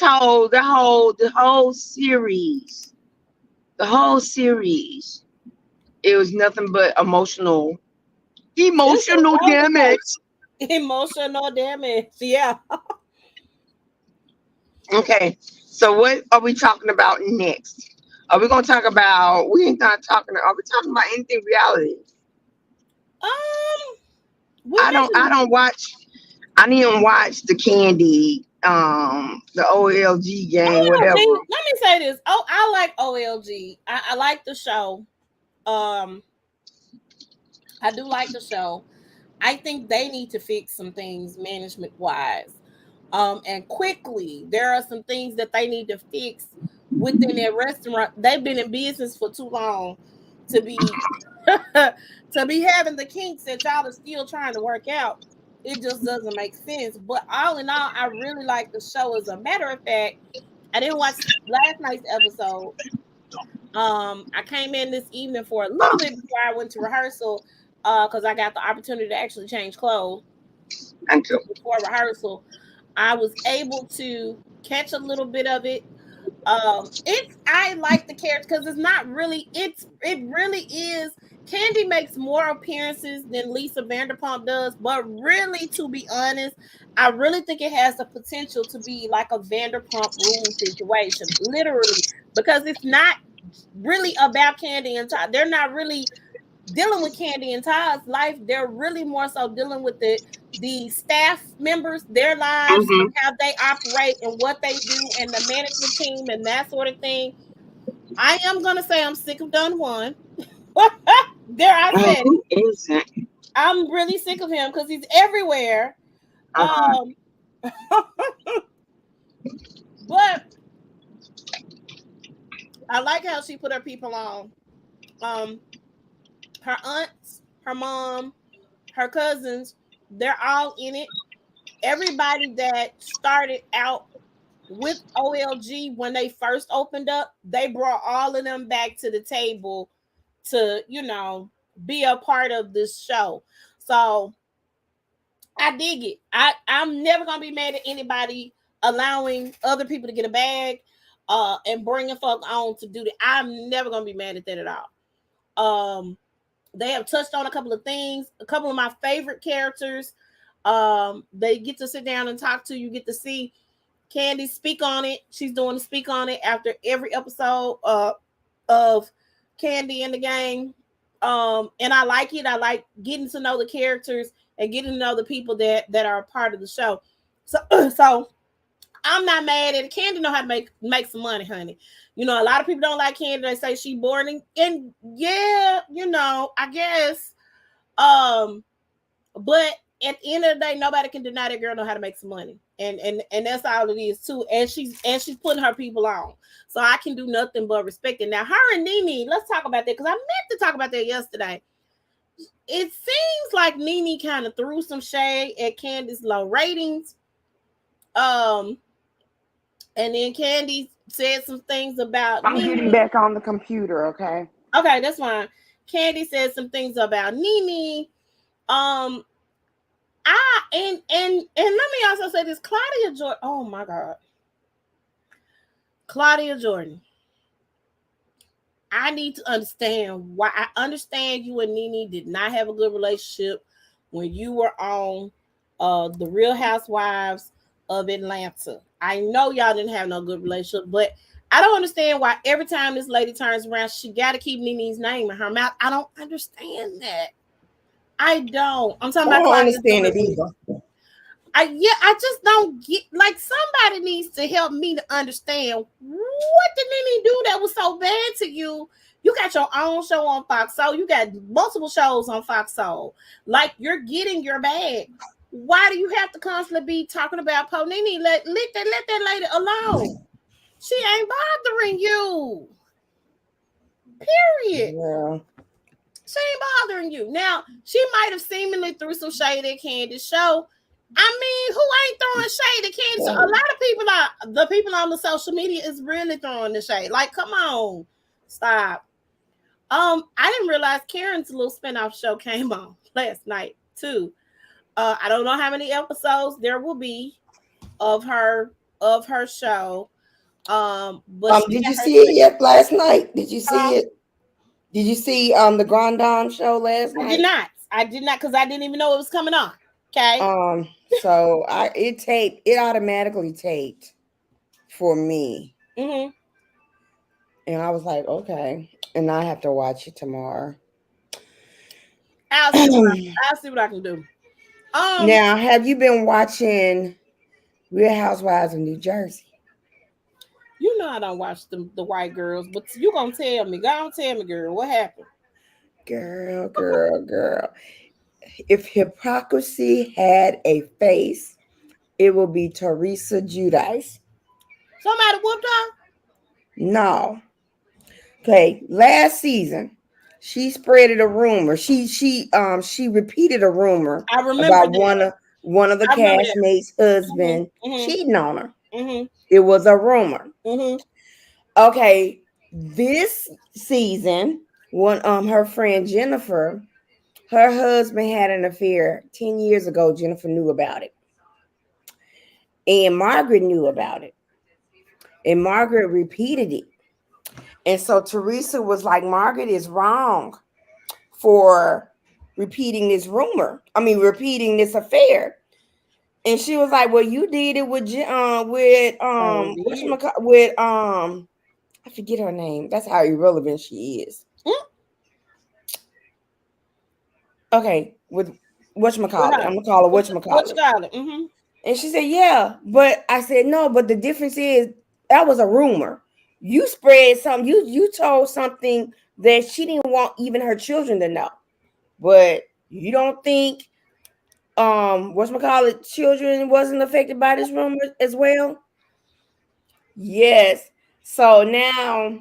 [SPEAKER 3] whole series, the whole series, it was nothing but
[SPEAKER 1] It's a
[SPEAKER 3] emotional
[SPEAKER 1] roller
[SPEAKER 3] damage.
[SPEAKER 1] coaster. Emotional damage. Yeah.
[SPEAKER 3] Okay, so what are we talking about next? Are we gonna talk about? We ain't not talking. Are we talking about anything reality?
[SPEAKER 1] Um, we
[SPEAKER 3] I don't. I
[SPEAKER 1] mentioned.
[SPEAKER 3] don't watch. I didn't watch the Candy, the OLG game, whatever.
[SPEAKER 1] OLG. Let me say this. Oh, I like OLG. I like the show. Um, I do like the show. I think they need to fix some things management wise. And quickly, there are some things that they need to fix within their restaurant. They've been in business for too long to be to be having the kinks that y'all are still trying to work out. It just doesn't make sense. But all in all, I really like the show. As a matter of fact, I didn't watch last night's episode. I came in this evening for a little bit before I went to rehearsal, because I got the opportunity to actually change clothes
[SPEAKER 3] Thank you.
[SPEAKER 1] before rehearsal. I was able to catch a little bit of it. It's I like the character because it's not really it really is. Candy makes more appearances than Lisa Vanderpump does, but really, to be honest, I really think it has the potential to be like a Vanderpump Rules situation, literally, because it's not really about Candy and Todd. They're not really dealing with Candy and Todd's life. They're really more so dealing with the staff members, their lives,
[SPEAKER 3] Hmm.
[SPEAKER 1] and how they operate and what they do, and the management team and that sort of thing. I am gonna say I'm sick of Don Juan. There, I
[SPEAKER 3] Oh,
[SPEAKER 1] said it.
[SPEAKER 3] who isn't?
[SPEAKER 1] I'm really sick of him because he's everywhere.
[SPEAKER 3] Uh-huh.
[SPEAKER 1] Um, but I like how she put her people on. Um, her aunts, her mom, her cousins, they're all in it. Everybody that started out with OLG when they first opened up, they brought all of them back to the table to, be a part of this show. So I dig it. I'm never gonna be mad at anybody allowing other people to get a bag, and bringing folk on to do that. I'm never gonna be mad at that at all. They have touched on a couple of things. A couple of my favorite characters. They get to sit down and talk to you. Get to see Candy speak on it. She's doing the speak on it after every episode of Candy in the Game. And I like it. I like getting to know the characters and getting to know the people that are a part of the show. So so I'm not mad at it. Candy know how to make some money, honey. A lot of people don't like Candy. They say she boring, and yeah, I guess. Um, but at the end of the day, nobody can deny that girl know how to make some money, and that's all it is too. And she's putting her people on, so I can do nothing but respect it. Now, her and Nene, let's talk about that because I meant to talk about that yesterday. It seems like Nene kind of threw some shade at Candy's low ratings. Um, and then Candy said some things about
[SPEAKER 2] I'm getting
[SPEAKER 1] Nene.
[SPEAKER 2] back on the computer, okay?
[SPEAKER 1] Okay, that's fine. Candy said some things about Nene. Um, and let me also say this: Claudia Jordan. Oh my God, Claudia Jordan. I need to understand why. I understand you and Nene did not have a good relationship when you were on the Real Housewives of Atlanta. I know y'all didn't have no good relationship, but I don't understand why every time this lady turns around, she got to keep Nene's name in her mouth. I don't understand that. I don't. I'm talking
[SPEAKER 2] I
[SPEAKER 1] about
[SPEAKER 2] don't
[SPEAKER 1] Claudia
[SPEAKER 2] understand it
[SPEAKER 1] Jordan.
[SPEAKER 2] either.
[SPEAKER 1] I just don't get, like, somebody needs to help me to understand what did Nene do that was so bad to you. You got your own show on Fox Soul. You got multiple shows on Fox Soul. Like, you're getting your bag. Why do you have to constantly be talking about Po Nene? Let that lady alone. She ain't bothering you. Period.
[SPEAKER 2] Yeah.
[SPEAKER 1] She ain't bothering you. Now, she might have seemingly threw some shade at Candace's show. I mean, who ain't throwing shade at Candace? A lot of people are, the people on the social media is really throwing the shade. Like, come on. Stop. I didn't realize Karen's little spinoff show came on last night too. I don't know how many episodes there will be of her show. But
[SPEAKER 2] Did you see it yet last night? Did you see it? Did you see the Grand Dame show last night?
[SPEAKER 1] I did not because I didn't even know it was coming on. Okay.
[SPEAKER 2] So it automatically taped for me.
[SPEAKER 1] Mm-hmm.
[SPEAKER 2] And I was like, okay. And I have to watch it tomorrow.
[SPEAKER 1] I'll see what I can do.
[SPEAKER 2] Now, have you been watching Real Housewives of New Jersey?
[SPEAKER 1] You know I don't watch the white girls, but you gonna tell me. Go on, tell me, girl, what happened?
[SPEAKER 2] Girl. If hypocrisy had a face, it will be Teresa Giudice.
[SPEAKER 1] Somebody whooped her?
[SPEAKER 2] No. Okay, last season, she spreaded a rumor. She repeated a rumor about one of the castmates' husband cheating on her.
[SPEAKER 1] Mm-hmm.
[SPEAKER 2] It was a rumor.
[SPEAKER 1] Mm-hmm.
[SPEAKER 2] Okay, this season, her friend Jennifer, her husband had an affair 10 years ago. Jennifer knew about it. And Margaret knew about it. And Margaret repeated it. And so Teresa was like, Margaret is wrong for repeating this rumor. Repeating this affair. And she was like, well, you did it with I forget her name. That's how irrelevant she is. Okay, with whatchamacallit. I'm gonna call her whatchamacallit.
[SPEAKER 1] Mm-hmm.
[SPEAKER 2] And she said, yeah, but I said no, but the difference is that was a rumor. You spread something, you told something that she didn't want even her children to know. But you don't think children wasn't affected by this rumor as well? Yes. So now,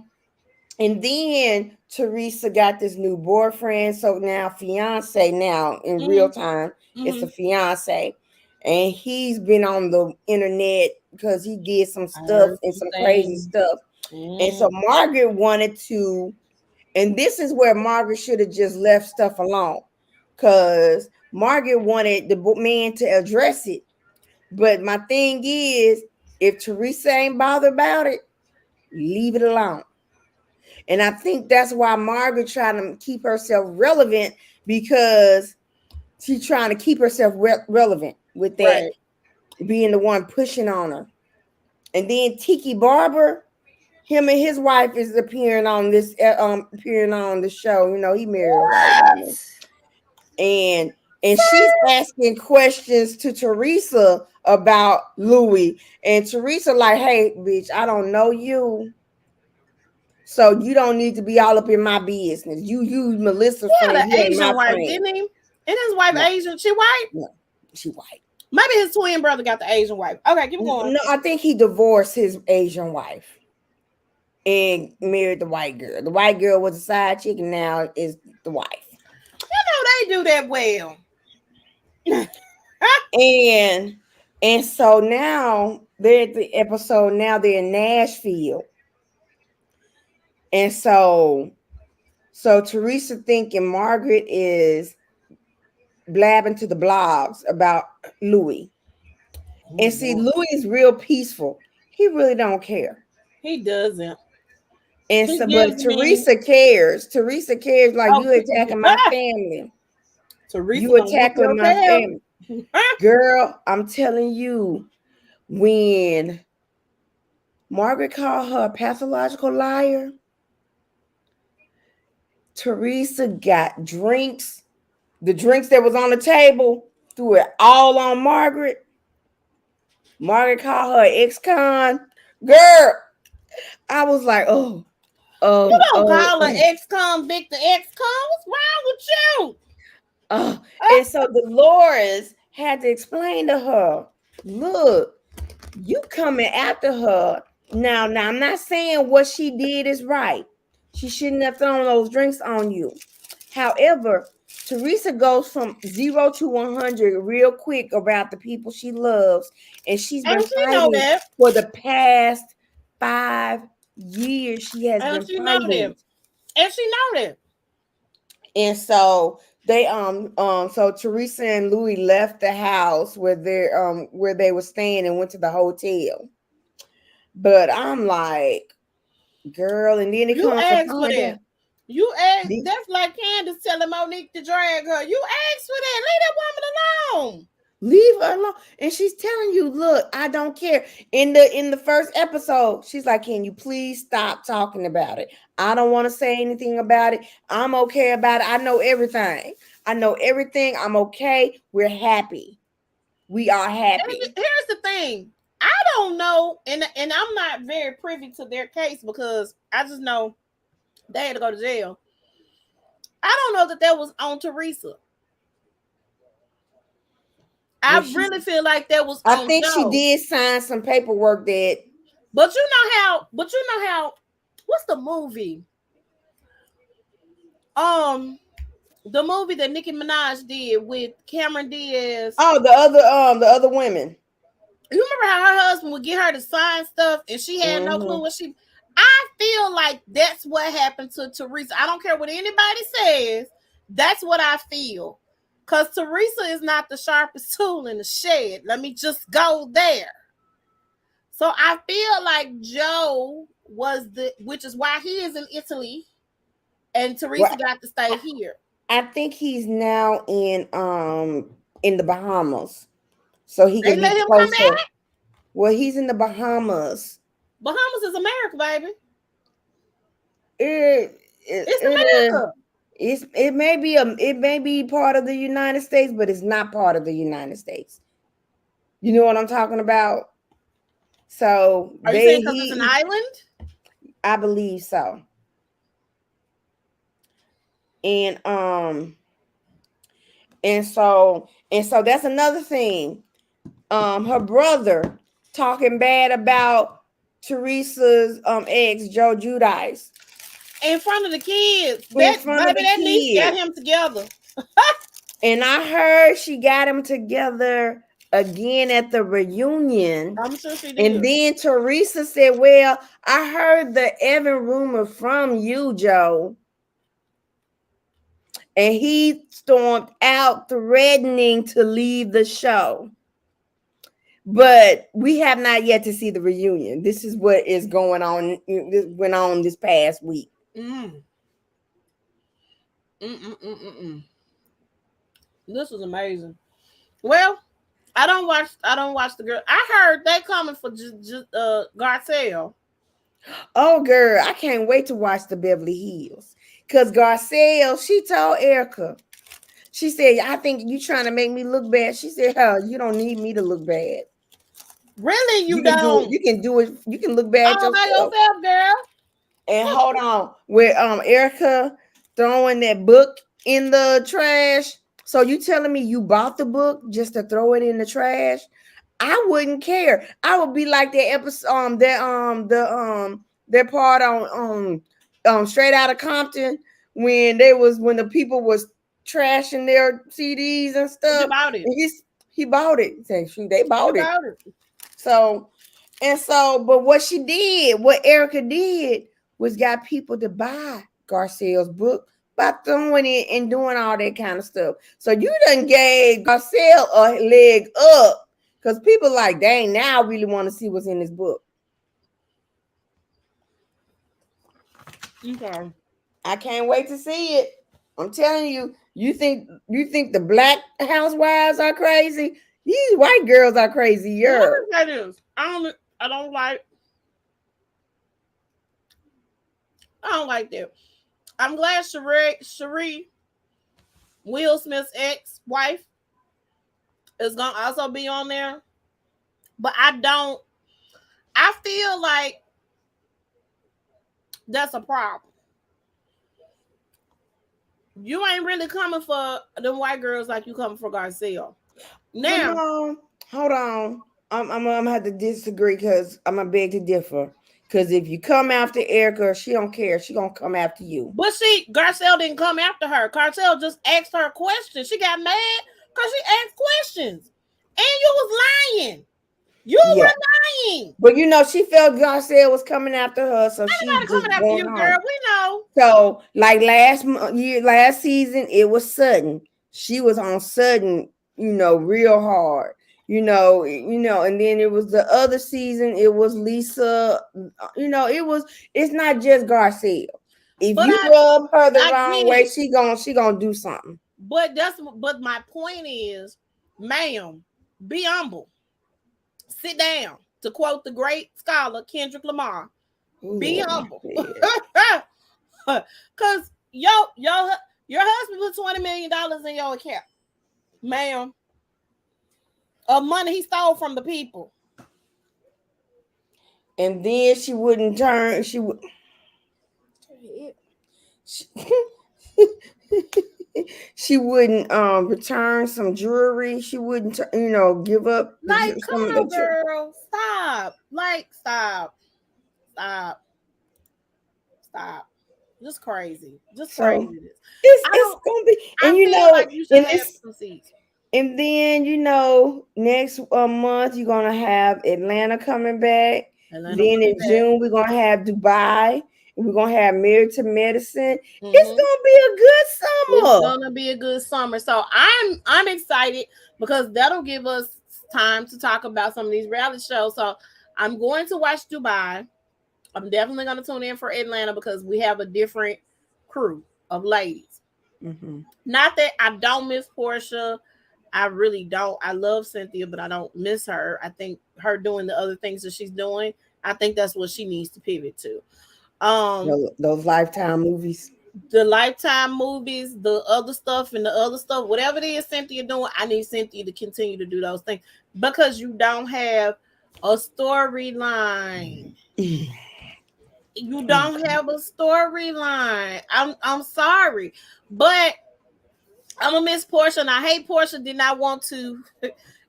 [SPEAKER 2] and then Teresa got this new boyfriend. So now fiance now in real time, it's a fiance. And he's been on the internet because he did some stuff and some crazy stuff. And so Margaret wanted to, and this is where Margaret should have just left stuff alone. Because Margaret wanted the man to address it. But my thing is, if Teresa ain't bothered about it, leave it alone. And I think that's why Margaret trying to keep herself relevant, because she's trying to keep herself relevant with that, being the one pushing on her. And then Tiki Barber, him and his wife is appearing on the show. You know, he married a white woman. And she's asking questions to Teresa about Louis. And Teresa like, hey, bitch, I don't know you. So you don't need to be all up in my business. You Melissa friend.
[SPEAKER 1] The Asian wife, didn't he? And his wife Asian. She white?
[SPEAKER 2] No, she white.
[SPEAKER 1] Maybe his twin brother got the Asian wife. Okay, keep going.
[SPEAKER 2] No, I think he divorced his Asian wife and married the white girl. The white girl was a side chick, and now is the wife.
[SPEAKER 1] You know they do that well.
[SPEAKER 2] and so now they're at the episode. Now they're in Nashville. And so Teresa thinking Margaret is blabbing to the blogs about Louis. And see, Louis is real peaceful. He really don't care.
[SPEAKER 1] He doesn't.
[SPEAKER 2] And so, but Teresa cares. Teresa cares like you attacking my family.
[SPEAKER 1] Teresa,
[SPEAKER 2] you attacking my family. Girl, I'm telling you, when Margaret called her a pathological liar, Teresa got drinks. The drinks that was on the table, threw it all on Margaret. Margaret called her ex-con. Girl, I was like, oh.
[SPEAKER 1] You don't call her ex-convict the ex-con. What's wrong with you?
[SPEAKER 2] And so Dolores had to explain to her, look, you coming after her. Now, I'm not saying what she did is right. She shouldn't have thrown those drinks on you. However, Teresa goes from 0 to 100 real quick about the people she loves, and she's
[SPEAKER 1] And
[SPEAKER 2] been
[SPEAKER 1] she know
[SPEAKER 2] fighting
[SPEAKER 1] that.
[SPEAKER 2] for the past 5 years. She has
[SPEAKER 1] And
[SPEAKER 2] been
[SPEAKER 1] she know
[SPEAKER 2] fighting,
[SPEAKER 1] that. And she know that.
[SPEAKER 2] and so so Teresa and Louis left the house where they were staying and went to the hotel. But I'm like, girl, and then it
[SPEAKER 1] You
[SPEAKER 2] comes to
[SPEAKER 1] asked for
[SPEAKER 2] find
[SPEAKER 1] that.
[SPEAKER 2] out.
[SPEAKER 1] You asked. That's like Candace telling Monique to drag her. You asked for that. Leave that woman alone.
[SPEAKER 2] Leave her alone. And she's telling you, look, I don't care. In the first episode, she's like, can you please stop talking about it? I don't want to say anything about it. I'm okay about it. I know everything. I know everything. I'm okay. We're happy. We are
[SPEAKER 1] And
[SPEAKER 2] happy.
[SPEAKER 1] here's the thing. I don't know, and I'm not very privy to their case because I just know they had to go to jail. I don't know that was on Teresa.
[SPEAKER 2] Well,
[SPEAKER 1] I really feel like that was
[SPEAKER 2] I
[SPEAKER 1] on
[SPEAKER 2] think she
[SPEAKER 1] Joe.
[SPEAKER 2] did sign some paperwork that
[SPEAKER 1] But you know how what's the movie? Um the movie that Nicki Minaj did with Cameron Diaz.
[SPEAKER 2] the other women.
[SPEAKER 1] You remember how her husband would get her to sign stuff and she had no clue
[SPEAKER 2] Mm-hmm.
[SPEAKER 1] what she. I feel like that's what happened to Teresa. I don't care what anybody says. That's what I feel. Because Teresa is not the sharpest tool in the shed. Let me just go there. So I feel like Joe which is why he is in Italy, and
[SPEAKER 2] Well,
[SPEAKER 1] Teresa got to stay here.
[SPEAKER 2] I think he's now in the Bahamas, so he
[SPEAKER 1] They
[SPEAKER 2] can be
[SPEAKER 1] let him come
[SPEAKER 2] closer.
[SPEAKER 1] back.
[SPEAKER 2] Well, he's in the Bahamas.
[SPEAKER 1] Bahamas is America, baby.
[SPEAKER 2] It,
[SPEAKER 1] It's
[SPEAKER 2] it,
[SPEAKER 1] America.
[SPEAKER 2] it may be part of the United States, but it's not part of the United States. You know what I'm talking about? So
[SPEAKER 1] Are you saying because it's an island?
[SPEAKER 2] I believe so. And and so that's another thing. Her brother talking bad about Teresa's ex Joe Judice
[SPEAKER 1] In front of the kids.
[SPEAKER 2] in
[SPEAKER 1] That
[SPEAKER 2] front of
[SPEAKER 1] baby,
[SPEAKER 2] the
[SPEAKER 1] that niece got
[SPEAKER 2] kids.
[SPEAKER 1] him together.
[SPEAKER 2] And I heard she got them together again at the reunion.
[SPEAKER 1] I'm sure she
[SPEAKER 2] And
[SPEAKER 1] did.
[SPEAKER 2] then Teresa said, well, I heard the Evan rumor from you, Joe. And he stormed out threatening to leave the show. But we have not yet to see the reunion. This is what is going on. This went on this past week.
[SPEAKER 1] Mm. Mm-mm-mm-mm-mm. This was amazing. Well, I don't watch the girl. I heard they coming for Garcelle.
[SPEAKER 2] Oh, girl, I can't wait to watch the Beverly Hills. Because Garcelle, she told Erica, she said, I think you trying to make me look bad. She said, hell, you don't need me to look bad.
[SPEAKER 1] Really,
[SPEAKER 2] You
[SPEAKER 1] you
[SPEAKER 2] can do it.
[SPEAKER 1] don't?
[SPEAKER 2] You can do it. You can look bad
[SPEAKER 1] All by
[SPEAKER 2] yourself.
[SPEAKER 1] yourself, girl.
[SPEAKER 2] And hold on, with Erica throwing that book in the trash. So you telling me you bought the book just to throw it in the trash? I wouldn't care. I would be like that episode, their part on Straight Outta Compton when the people was trashing their CDs and
[SPEAKER 1] But you
[SPEAKER 2] stuff.
[SPEAKER 1] bought it.
[SPEAKER 2] And he bought it. Shoot, they
[SPEAKER 1] You
[SPEAKER 2] bought it.
[SPEAKER 1] bought it.
[SPEAKER 2] So but what Erica did was got people to buy Garcelle's book by throwing it and doing all that kind of stuff. So you done gave Garcelle a leg up because people like, dang, now I really want to see what's in this book.
[SPEAKER 1] Okay.
[SPEAKER 2] I can't wait to see it. I'm telling you, you think the black housewives are crazy? These white girls are
[SPEAKER 1] What
[SPEAKER 2] crazier.
[SPEAKER 1] is that is? I don't like. I don't like that. I'm glad Cherie, Will Smith's ex-wife, is gonna also be on there. But I feel like that's a problem. You ain't really coming for them white girls like you coming for Garcelle.
[SPEAKER 2] But
[SPEAKER 1] Now,
[SPEAKER 2] no, hold on. I'm gonna have to disagree because I'm gonna beg to differ. Because if you come after Erica, she don't care. She gonna come after you.
[SPEAKER 1] But see, Garcelle didn't come after her. Garcelle just asked her a question. She got mad because she asked questions. And you was lying. You
[SPEAKER 2] Yeah.
[SPEAKER 1] were lying.
[SPEAKER 2] But she felt Garcelle was coming after her, so she
[SPEAKER 1] Ain't nobody
[SPEAKER 2] just
[SPEAKER 1] coming after
[SPEAKER 2] going
[SPEAKER 1] you,
[SPEAKER 2] home.
[SPEAKER 1] girl. We know.
[SPEAKER 2] So, like last season, it was Sutton. She was on Sutton, real hard. And then it was the other season. It was Lisa. It's not just Garcelle. If
[SPEAKER 1] But
[SPEAKER 2] you rub her the
[SPEAKER 1] I
[SPEAKER 2] wrong
[SPEAKER 1] get
[SPEAKER 2] way,
[SPEAKER 1] it.
[SPEAKER 2] she gonna do something.
[SPEAKER 1] But my point is, ma'am, be humble. Sit down. To quote the great scholar Kendrick Lamar, be humble. Cause your husband put $20 million in your account, ma'am, of money he stole from the people.
[SPEAKER 2] And then she wouldn't turn. She would. She wouldn't return some jewelry. She wouldn't give up
[SPEAKER 1] Like, come
[SPEAKER 2] some of
[SPEAKER 1] on,
[SPEAKER 2] the jewelry.
[SPEAKER 1] girl, stop. Like, stop. Just crazy. Just
[SPEAKER 2] So
[SPEAKER 1] crazy.
[SPEAKER 2] it's gonna be,
[SPEAKER 1] I
[SPEAKER 2] and
[SPEAKER 1] feel like you should
[SPEAKER 2] and
[SPEAKER 1] have
[SPEAKER 2] this
[SPEAKER 1] some seats.
[SPEAKER 2] and then next month you're gonna have Atlanta coming back.
[SPEAKER 1] Atlanta will
[SPEAKER 2] Then
[SPEAKER 1] be
[SPEAKER 2] in
[SPEAKER 1] back.
[SPEAKER 2] June we're gonna have Dubai. And we're gonna have Married to Medicine. It's
[SPEAKER 1] Mm-hmm.
[SPEAKER 2] gonna be a good
[SPEAKER 1] It's
[SPEAKER 2] summer.
[SPEAKER 1] gonna be a good summer. So I'm excited because that'll give us time to talk about some of these reality shows. So I'm going to watch Dubai. I'm definitely gonna tune in for Atlanta because we have a different crew of ladies.
[SPEAKER 2] Mm-hmm.
[SPEAKER 1] Not that I don't miss Portia. I really don't. I love Cynthia, but I don't miss her. I think her doing the other things that she's doing, I think that's what she needs to pivot to.
[SPEAKER 2] Those Lifetime movies.
[SPEAKER 1] The Lifetime movies, the other stuff, and the other stuff, whatever it is Cynthia doing, I need Cynthia to continue to do those things because you don't have a storyline. You don't have a storyline. I'm sorry, but I'm gonna miss Portia, and I hate Portia did not want to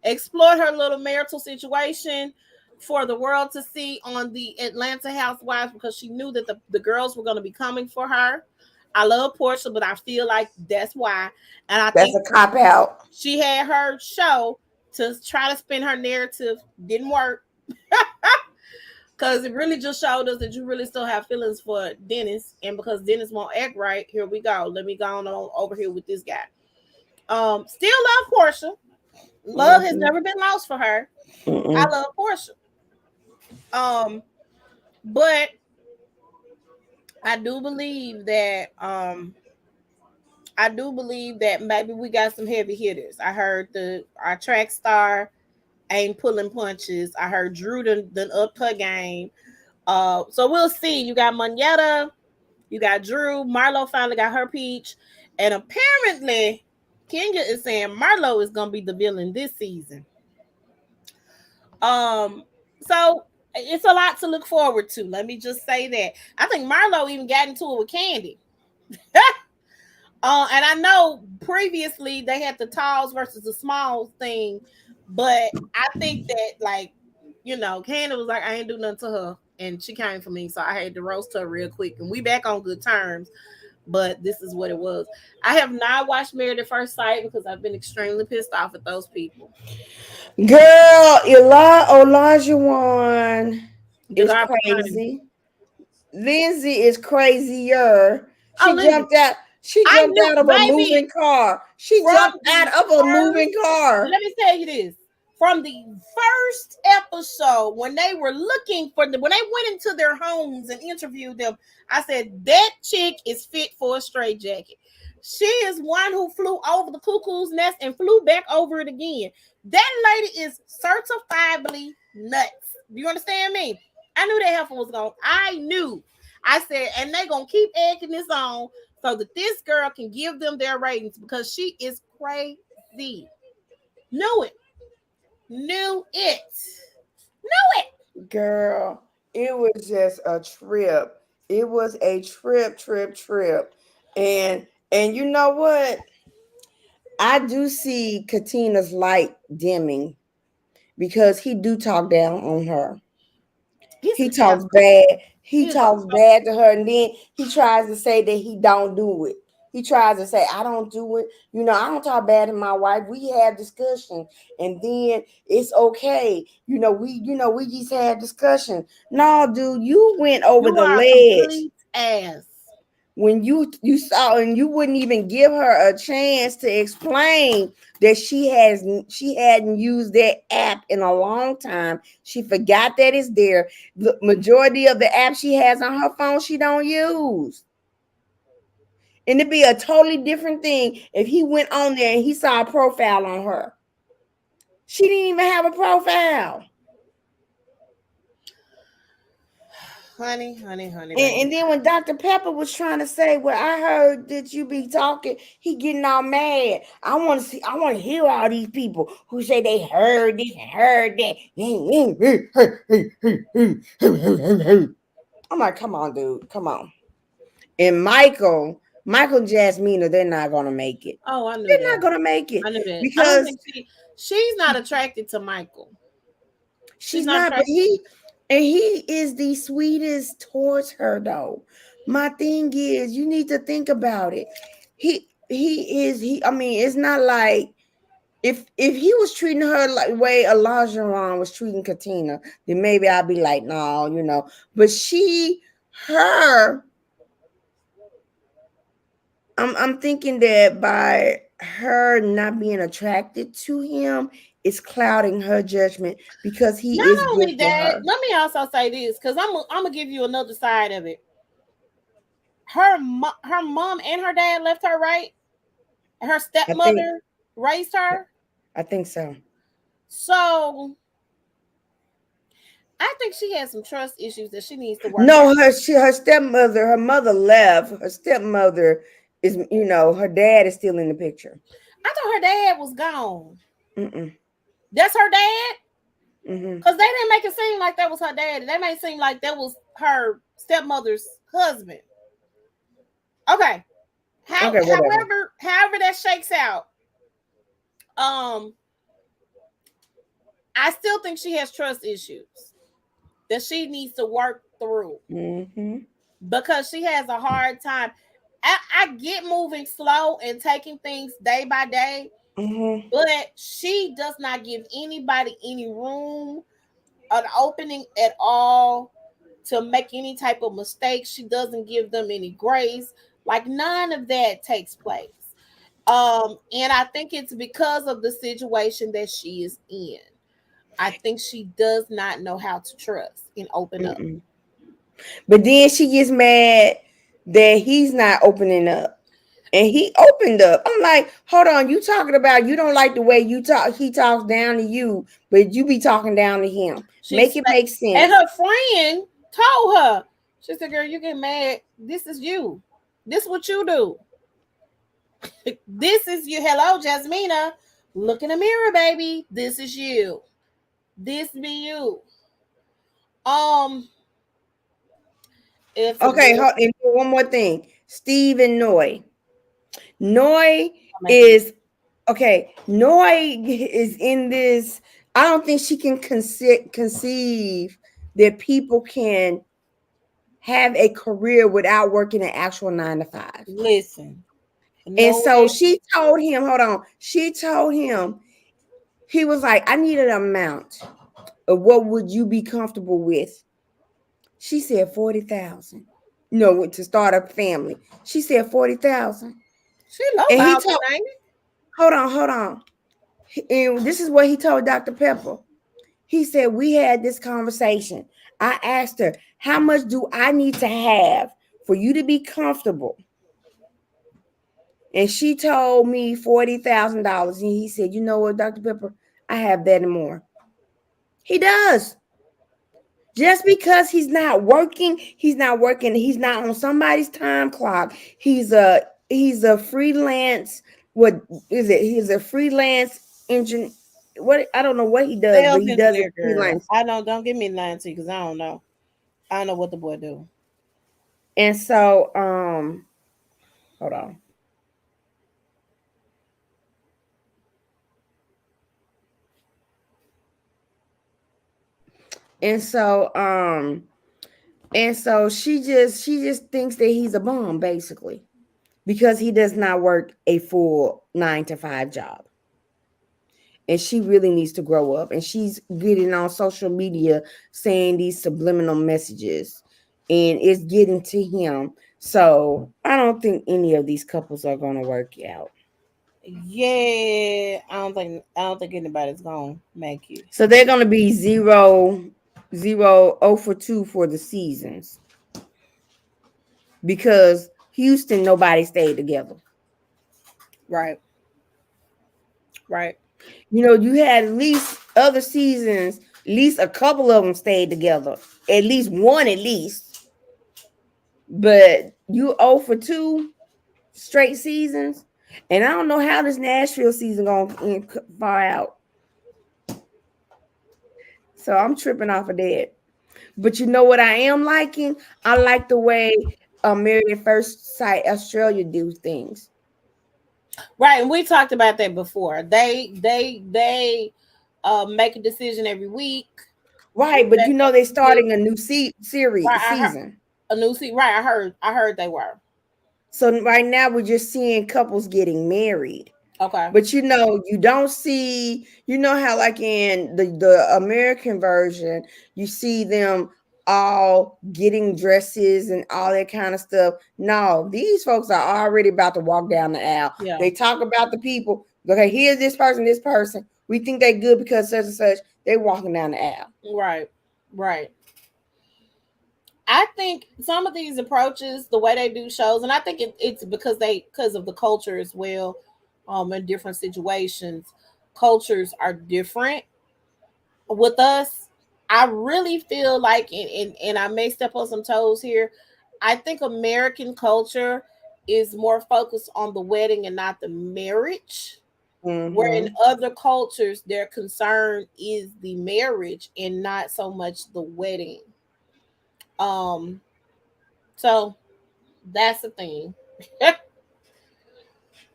[SPEAKER 1] exploit her little marital situation for the world to see on the Atlanta Housewives because she knew that the girls were going to be coming for her. I love Portia, but I feel like that's why. And I
[SPEAKER 2] That's
[SPEAKER 1] think
[SPEAKER 2] a cop out.
[SPEAKER 1] she had her show to try to spin her narrative. Didn't work. Because it really just showed us that you really still have feelings for Dennis. And because Dennis won't act right, here we go. Let me go on over here with this guy. Still love Portia. Love has never been lost for her. I love Portia. But I do believe that maybe we got some heavy hitters. I heard our track star ain't pulling punches. I heard Drew done upped her game. So we'll see. You got Moneta, you got Drew, Marlo finally got her peach, and apparently Kenya is saying Marlo is gonna be the villain this season. So it's a lot to look forward to. Let me just say that. I think Marlo even got into it with Candy. And I know previously they had the talls versus the smalls thing, but I think that Candy was like, I ain't do nothing to her, and she came for me, so I had to roast her real quick, and we back on good terms. But this is what it was. I have not watched Married at First Sight because I've been extremely pissed off at those people.
[SPEAKER 2] Girl, Olajuwon is crazy. Lindsay is crazier. She jumped out. She jumped out of a moving car. She jumped out of a moving car.
[SPEAKER 1] Let me tell you this. From the first episode, when they were looking for when they went into their homes and interviewed them, I said, that chick is fit for a straitjacket. She is one who flew over the cuckoo's nest and flew back over it again. That lady is certifiably nuts. Do you understand me? I knew that heifer was going. I knew. I said, and they going to keep egging this on so that this girl can give them their ratings because she is crazy. Knew it. Knew it.
[SPEAKER 2] Girl, it was just a trip. It was a trip. And you know what? I do see Katina's light dimming because he do talk down on her.
[SPEAKER 1] He's
[SPEAKER 2] He
[SPEAKER 1] an
[SPEAKER 2] talks
[SPEAKER 1] asshole.
[SPEAKER 2] bad. He
[SPEAKER 1] He is a
[SPEAKER 2] talks bad to her, and then he tries to say that he don't do it. He tries to say, I don't do it. I don't talk bad to my wife. We have discussion, and then it's okay. We just had discussion. No, dude, you went over
[SPEAKER 1] You
[SPEAKER 2] the
[SPEAKER 1] are a
[SPEAKER 2] ledge
[SPEAKER 1] complete ass.
[SPEAKER 2] when you saw, and you wouldn't even give her a chance to explain that she hadn't used that app in a long time. She forgot that it's there. The majority of the apps she has on her phone she don't use. And it'd be a totally different thing if he went on there and he saw a profile on her. She didn't even have a profile.
[SPEAKER 1] Honey,
[SPEAKER 2] And
[SPEAKER 1] baby.
[SPEAKER 2] then when Dr. Pepper was trying to say, well, I heard that you be talking, he getting all mad. I want to hear all these people who say they heard this and heard that. I'm like, come on, dude. Come on. And Michael and Jasmina, they're not gonna make it.
[SPEAKER 1] Oh, I knew
[SPEAKER 2] They're not
[SPEAKER 1] that.
[SPEAKER 2] gonna make it
[SPEAKER 1] I knew that. I don't
[SPEAKER 2] because
[SPEAKER 1] think she's not attracted to Michael. She's
[SPEAKER 2] she's
[SPEAKER 1] not
[SPEAKER 2] not, but
[SPEAKER 1] attracted.
[SPEAKER 2] he is the sweetest towards her though. My thing is, you need to think about it. I mean, it's not like if he was treating her like the way Elijah was treating Katina, then maybe I'd be like, no. But her, I'm thinking that by her not being attracted to him, it's clouding her judgment because he
[SPEAKER 1] Not
[SPEAKER 2] is good
[SPEAKER 1] only
[SPEAKER 2] for
[SPEAKER 1] that,
[SPEAKER 2] her.
[SPEAKER 1] let me also say this because I'm gonna give you another side of it. Her mom and her dad left her, right? Her
[SPEAKER 2] I think
[SPEAKER 1] stepmother raised her.
[SPEAKER 2] I think so.
[SPEAKER 1] So I think she has some trust issues that she needs to work
[SPEAKER 2] No,
[SPEAKER 1] out.
[SPEAKER 2] her stepmother, her mother left. Her stepmother is, her dad is still in the picture.
[SPEAKER 1] I thought her dad was gone.
[SPEAKER 2] Mm-mm.
[SPEAKER 1] That's her dad?
[SPEAKER 2] Mm-hmm.
[SPEAKER 1] Because they didn't make it seem like that was her dad. They made it seem like that was her stepmother's husband. Okay.
[SPEAKER 2] Okay, whatever.
[SPEAKER 1] However that shakes out, um, I still think she has trust issues that she needs to work through
[SPEAKER 2] Mm-hmm.
[SPEAKER 1] because she has a hard time. I get moving slow and taking things day by day,
[SPEAKER 2] Mm-hmm.
[SPEAKER 1] but she does not give anybody any room, an opening at all to make any type of mistake. She doesn't give them any grace. Like none of that takes place. And I think it's because of the situation that she is in. I think she does not know how to trust and open up.
[SPEAKER 2] Mm-mm. But then she gets mad that he's not opening up. And he opened up. I'm like, hold on, you talking about you don't like the way you talk, he talks down to you, but you be talking down to him. Make
[SPEAKER 1] She's
[SPEAKER 2] it make
[SPEAKER 1] and
[SPEAKER 2] sense.
[SPEAKER 1] her friend told her, she said, "Girl, you get mad. This is you. This is what you do. This is you. Hello, Jasmina. Look in the mirror, baby. This is you. This be you." Um, it's a
[SPEAKER 2] Okay,
[SPEAKER 1] little
[SPEAKER 2] and one more thing. Steve and Noy. Noy
[SPEAKER 1] making
[SPEAKER 2] is okay. Noy is in this. I don't think she can conceive that people can have a career without working an actual 9 to 5.
[SPEAKER 1] listen.
[SPEAKER 2] And
[SPEAKER 1] No
[SPEAKER 2] so
[SPEAKER 1] way.
[SPEAKER 2] she told him, hold on, she told him, he was like, I need an amount of what would you be comfortable with? She said 40,000. No, to start a family. She said 40,000.
[SPEAKER 1] She low
[SPEAKER 2] And he
[SPEAKER 1] balling,
[SPEAKER 2] told,
[SPEAKER 1] ain't it?
[SPEAKER 2] hold on. And this is what he told Dr. Pepper. He said, we had this conversation. I asked her, how much do I need to have for you to be comfortable? And she told me $40,000. And he said, you know what, Dr. Pepper, I have that and more. He does. Just because he's not working, he's not on somebody's time clock. He's a freelance, what is it? He's a freelance engine. What, I don't know what he does, but
[SPEAKER 1] Sales
[SPEAKER 2] he does it
[SPEAKER 1] engineer, girl.
[SPEAKER 2] freelance.
[SPEAKER 1] I don't get me lying to you because I don't know. I don't know what the boy do.
[SPEAKER 2] And so hold on. And so she just thinks that he's a bum basically because he does not work a full 9 to 5 job. And she really needs to grow up. And she's getting on social media saying these subliminal messages, and it's getting to him. So I don't think any of these couples are going to work out.
[SPEAKER 1] Yeah, I don't think anybody's gonna make you.
[SPEAKER 2] So they're going to be 0 for 2 for the seasons because Houston, nobody stayed together.
[SPEAKER 1] Right, right.
[SPEAKER 2] You had at least other seasons, at least a couple of them stayed together, at least one, at least. But you 0 for 2 straight seasons, and I don't know how this Nashville season gonna far out. So I'm tripping off of that. But you know what I am liking? I like the way Married at First Sight Australia do things.
[SPEAKER 1] Right, and we talked about that before. They make a decision every week.
[SPEAKER 2] Right, but they're starting a new
[SPEAKER 1] Right, I heard
[SPEAKER 2] season.
[SPEAKER 1] a new season. Right, I heard they were.
[SPEAKER 2] So right now we're just seeing couples getting married.
[SPEAKER 1] Okay.
[SPEAKER 2] But you don't see, how like in the American version, you see them all getting dresses and all that kind of stuff. No, these folks are already about to walk down the aisle.
[SPEAKER 1] Yeah.
[SPEAKER 2] They talk about the people. Okay, here's this person, this person. We think they're good because such and such. They walking down the aisle.
[SPEAKER 1] Right. Right. I think some of these approaches, the way they do shows, and I think it's because of the culture as well. In different situations, cultures are different with us. I really feel like, and I may step on some toes here. I think American culture is more focused on the wedding and not the marriage. Where in
[SPEAKER 2] Mm-hmm.
[SPEAKER 1] other cultures, their concern is the marriage and not so much the wedding. Um, so that's the thing.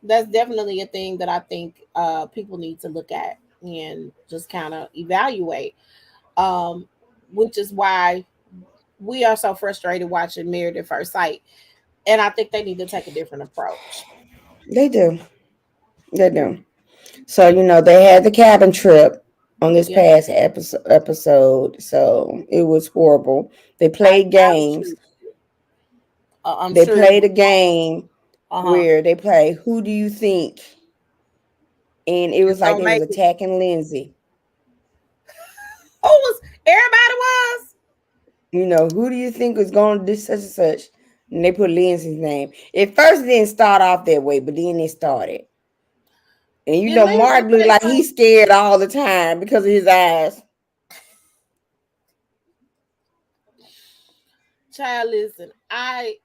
[SPEAKER 1] That's definitely a thing that I think people need to look at and just kind of evaluate. Um, which is why we are so frustrated watching Married at First Sight, and I think they need to take a different approach.
[SPEAKER 2] They do. They do. So they had the cabin trip on this
[SPEAKER 1] Yeah,
[SPEAKER 2] past episode. So it was horrible. They played
[SPEAKER 1] I'm
[SPEAKER 2] games.
[SPEAKER 1] sure. I'm
[SPEAKER 2] They
[SPEAKER 1] sure it
[SPEAKER 2] played
[SPEAKER 1] was.
[SPEAKER 2] a game
[SPEAKER 1] Uh huh.
[SPEAKER 2] where they play who do you think? And it
[SPEAKER 1] It's
[SPEAKER 2] was like
[SPEAKER 1] gonna
[SPEAKER 2] they was
[SPEAKER 1] make it.
[SPEAKER 2] attacking Lindsay.
[SPEAKER 1] Who was everybody was?
[SPEAKER 2] Who do you think was going to do such and such? And they put Lindsay's name. At first it didn't start off that way, but then it started. And
[SPEAKER 1] Did Lindsay
[SPEAKER 2] Mark looked
[SPEAKER 1] say
[SPEAKER 2] like
[SPEAKER 1] something?
[SPEAKER 2] he's scared all the time because of his eyes.
[SPEAKER 1] Child, listen, I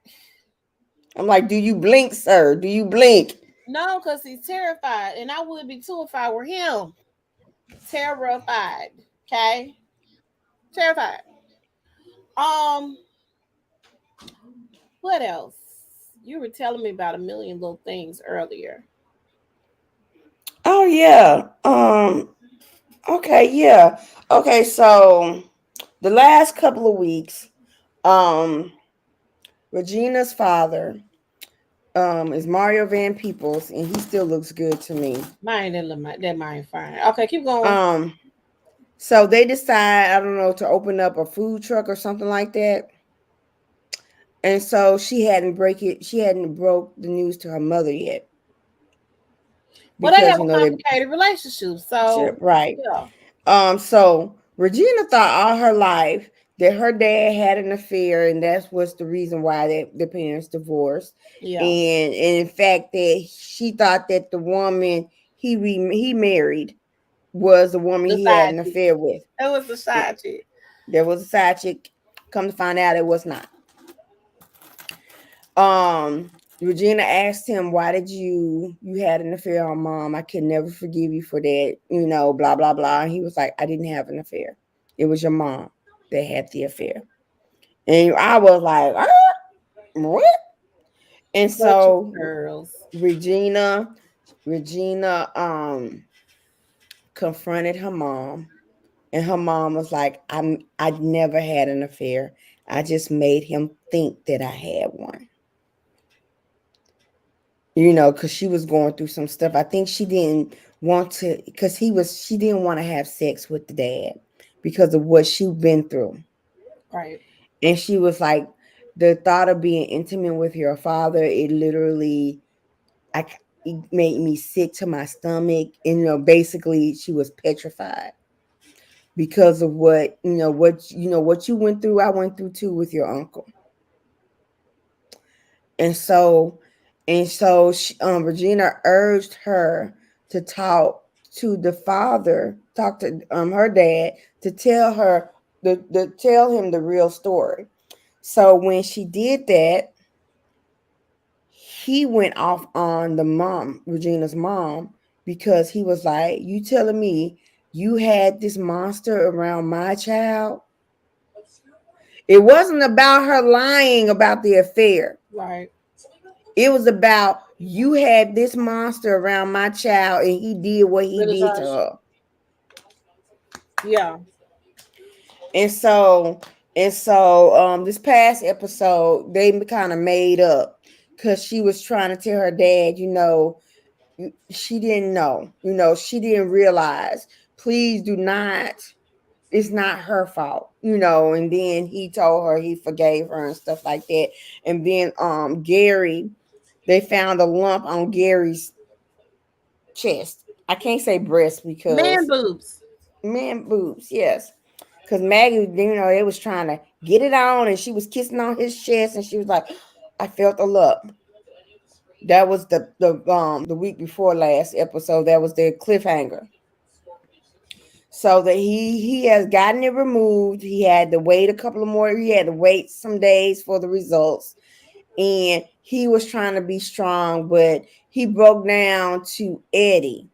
[SPEAKER 2] I'm like, do you blink, sir? Do you blink?
[SPEAKER 1] no, because he's terrified, and I would be too if I were him. Terrified. Okay, terrified. Um, what else? You were telling me about a million little things earlier.
[SPEAKER 2] Oh yeah. Okay, yeah. Okay, so the last couple of weeks, um, Regina's father, is Mario Van Peebles, and he still looks good to me.
[SPEAKER 1] Mine that mine fine. Okay, keep going.
[SPEAKER 2] Um, so they decide, I don't know, to open up a food truck or something like that. And so she hadn't broke the news to her mother yet
[SPEAKER 1] Well, they
[SPEAKER 2] because
[SPEAKER 1] have a
[SPEAKER 2] they
[SPEAKER 1] complicated relationship, so
[SPEAKER 2] right.
[SPEAKER 1] yeah,
[SPEAKER 2] So Regina thought all her life that her dad had an affair, and that's what's the reason why the parents divorced.
[SPEAKER 1] yeah.
[SPEAKER 2] And in fact, that she thought that the woman he married was the woman
[SPEAKER 1] The
[SPEAKER 2] he had
[SPEAKER 1] side
[SPEAKER 2] an
[SPEAKER 1] chick.
[SPEAKER 2] affair with.
[SPEAKER 1] That was the side chick.
[SPEAKER 2] There was a side chick. Come to find out, it was not. Um, Regina asked him, "Why did you had an affair on mom? I can never forgive you for that. Blah blah blah." And he was like, "I didn't have an affair. It was your mom that had the affair." And I was like, "What?" And
[SPEAKER 1] Bunch of
[SPEAKER 2] so
[SPEAKER 1] girls.
[SPEAKER 2] Regina confronted her mom And her mom was like, I never had an affair. I just made him think that I had one. Because she was going through some stuff. I think she didn't want to, because she didn't want to have sex with the dad because of what she'd been through.
[SPEAKER 1] Right.
[SPEAKER 2] And she was like, the thought of being intimate with your father, it literally, it made me sick to my stomach. And, basically she was petrified because of what you went through, I went through too with your uncle. And so Regina urged her to talk to her dad to tell him the real story. So when she did that, he went off on the mom, Regina's mom, because he was like, "You telling me you had this monster around my child?" It wasn't about her lying about the affair.
[SPEAKER 1] Right.
[SPEAKER 2] It was about, you had this monster around my child and he did what he
[SPEAKER 1] Really,
[SPEAKER 2] did to
[SPEAKER 1] Josh?
[SPEAKER 2] her.
[SPEAKER 1] Yeah.
[SPEAKER 2] And so this past episode they kind of made up because she was trying to tell her dad, she didn't know, she didn't realize. Please do not, it's not her fault, and then he told her he forgave her and stuff like that. And then Gary, they found a lump on Gary's chest. I can't say breast
[SPEAKER 1] Man
[SPEAKER 2] because
[SPEAKER 1] boobs.
[SPEAKER 2] man boobs, yes. Because Maggie, they was trying to get it on and she was kissing on his chest and she was like, I felt a lump. That was the week before last episode. That was the cliffhanger. So that he has gotten it removed. He had to wait a couple of more. He had to wait some days for the results, and he was trying to be strong, but he broke down to Eddie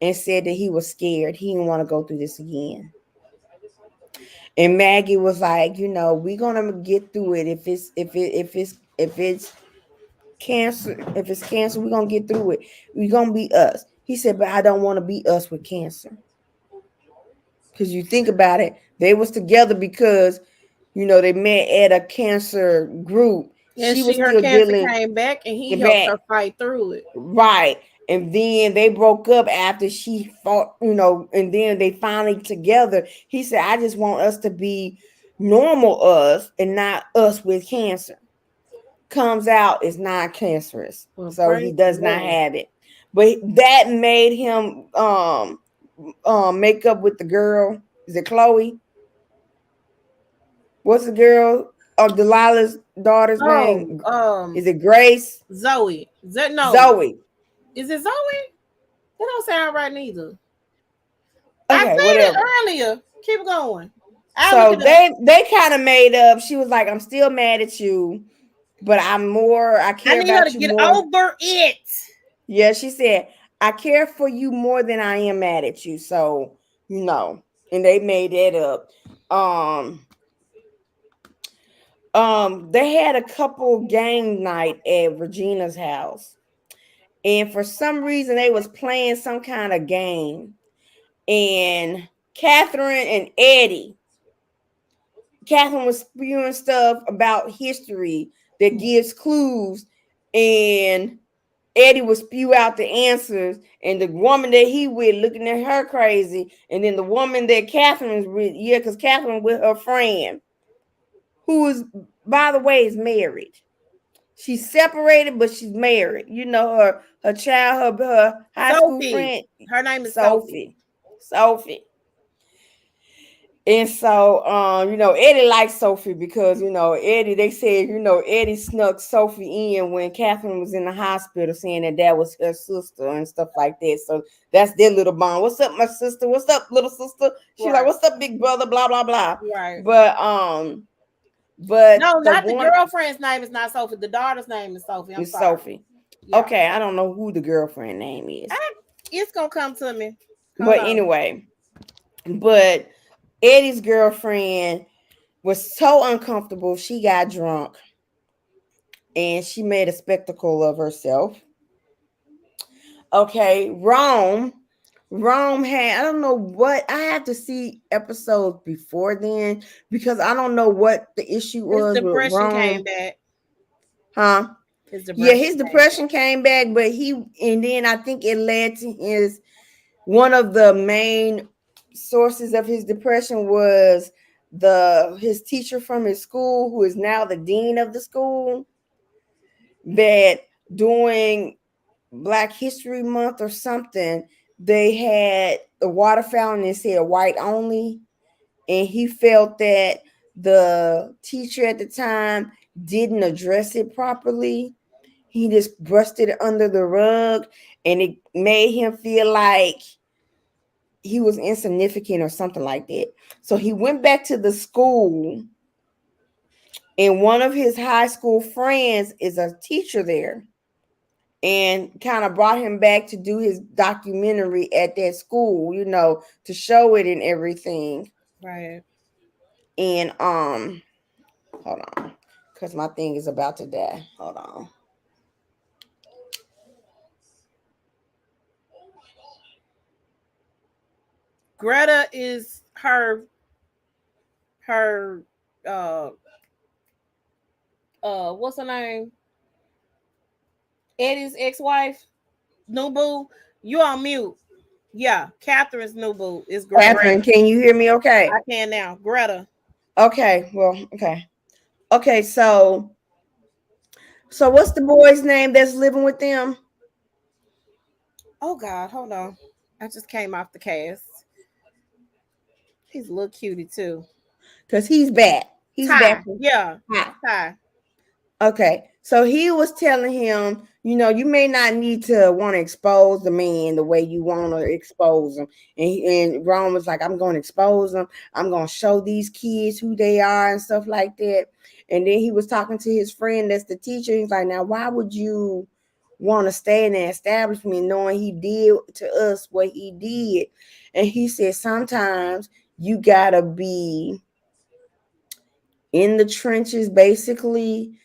[SPEAKER 2] and said that he was scared. He didn't want to go through this again. And Maggie was like, we're gonna get through it. If it's cancer, we're gonna get through it. We're gonna be us. He said, but I don't want to be us with cancer. Because you think about it, they was together because they met at a cancer group.
[SPEAKER 1] And
[SPEAKER 2] She was
[SPEAKER 1] her
[SPEAKER 2] still
[SPEAKER 1] cancer
[SPEAKER 2] dealing
[SPEAKER 1] came back and he helped
[SPEAKER 2] back,
[SPEAKER 1] her fight through it.
[SPEAKER 2] right? And then they broke up after she fought, and then they finally together. He said, I just want us to be normal us and not us with cancer. Comes out is not cancerous.
[SPEAKER 1] Well,
[SPEAKER 2] So he
[SPEAKER 1] praise the
[SPEAKER 2] does not
[SPEAKER 1] Lord.
[SPEAKER 2] have it. But that made him make up with the girl. Is it Chloe? What's the girl of Delilah's daughter's
[SPEAKER 1] Oh,
[SPEAKER 2] name? Is it Grace?
[SPEAKER 1] Zoe. No.
[SPEAKER 2] Zoe.
[SPEAKER 1] Is it Zoe? That don't sound right neither. I said
[SPEAKER 2] Okay,
[SPEAKER 1] it
[SPEAKER 2] whatever.
[SPEAKER 1] earlier. Keep going. I'll look
[SPEAKER 2] So
[SPEAKER 1] it up.
[SPEAKER 2] they kind of made up. She was like, I'm still mad at you, but I
[SPEAKER 1] I
[SPEAKER 2] care
[SPEAKER 1] need her to
[SPEAKER 2] about you
[SPEAKER 1] get
[SPEAKER 2] more.
[SPEAKER 1] over it.
[SPEAKER 2] Yeah, she said, I care for you more than I am mad at you. So, and they made that up. They had a couple game night at Regina's house. And for some reason they was playing some kind of game. And Catherine was spewing stuff about history that gives clues, and Eddie would spew out the answers, and the woman that he with looking at her crazy, and then the woman that Catherine was with, because Catherine with her friend, who is, by the way, is married. She's separated, but she's married. Her child, her high school
[SPEAKER 1] Sophie.
[SPEAKER 2] friend,
[SPEAKER 1] Her name is Sophie.
[SPEAKER 2] Sophie. And so, Eddie likes Sophie because, Eddie, they said, Eddie snuck Sophie in when Catherine was in the hospital, saying that was her sister and stuff like that. So that's their little bond. What's up, my sister? What's up, little sister? She's like, what's up, big brother? Blah, blah, blah.
[SPEAKER 1] Right.
[SPEAKER 2] But
[SPEAKER 1] no,
[SPEAKER 2] the
[SPEAKER 1] not the
[SPEAKER 2] one
[SPEAKER 1] girlfriend's name is not Sophie. The daughter's name is Sophie. I'm
[SPEAKER 2] is
[SPEAKER 1] sorry.
[SPEAKER 2] Sophie.
[SPEAKER 1] Yeah.
[SPEAKER 2] Okay, I don't know who the girlfriend name is.
[SPEAKER 1] It's gonna come to me.
[SPEAKER 2] But anyway, but Eddie's girlfriend was so uncomfortable. She got drunk and she made a spectacle of herself. Okay, Rome Rome had, I don't know what, I have to see episodes before then because I don't know what the issue
[SPEAKER 1] His
[SPEAKER 2] was with
[SPEAKER 1] depression came
[SPEAKER 2] Rome.
[SPEAKER 1] back.
[SPEAKER 2] Huh?
[SPEAKER 1] His
[SPEAKER 2] Yeah,
[SPEAKER 1] depression
[SPEAKER 2] his
[SPEAKER 1] came
[SPEAKER 2] depression came back, but and then I think it led to one of the main sources of his depression was his teacher from his school, who is now the dean of the school, that during Black History Month or something, they had the water fountain and said white only. And he felt that the teacher at the time didn't address it properly. He just brushed it under the rug, and it made him feel like he was insignificant or something like that. So he went back to the school, and one of his high school friends is a teacher there, and kind of brought him back to do his documentary at that school, to show it and everything.
[SPEAKER 1] right.
[SPEAKER 2] And hold on, because my thing is about to die. Hold on.
[SPEAKER 1] Greta is her uh what's her name? Eddie's ex-wife, Nubu. You on mute. Yeah, Catherine's Nubu is Greta.
[SPEAKER 2] Catherine, can you hear me okay?
[SPEAKER 1] I can now. Greta.
[SPEAKER 2] Okay, well, okay. Okay, so what's the boy's name that's living with them?
[SPEAKER 1] Oh God, hold on. I just came off the cast. He's a little cutie too.
[SPEAKER 2] Because he's back. He's back.
[SPEAKER 1] Ty. Yeah.
[SPEAKER 2] Hi.
[SPEAKER 1] Ty.
[SPEAKER 2] Okay, so he was telling him, you may not need to want to expose the man the way you want to expose him. And Ron was like, I'm going to expose them. I'm going to show these kids who they are and stuff like that. And then he was talking to his friend that's the teacher. He's like, now, why would you want to stay in the establishment knowing he did to us what he did? And he said, sometimes you got to be in the trenches, basically,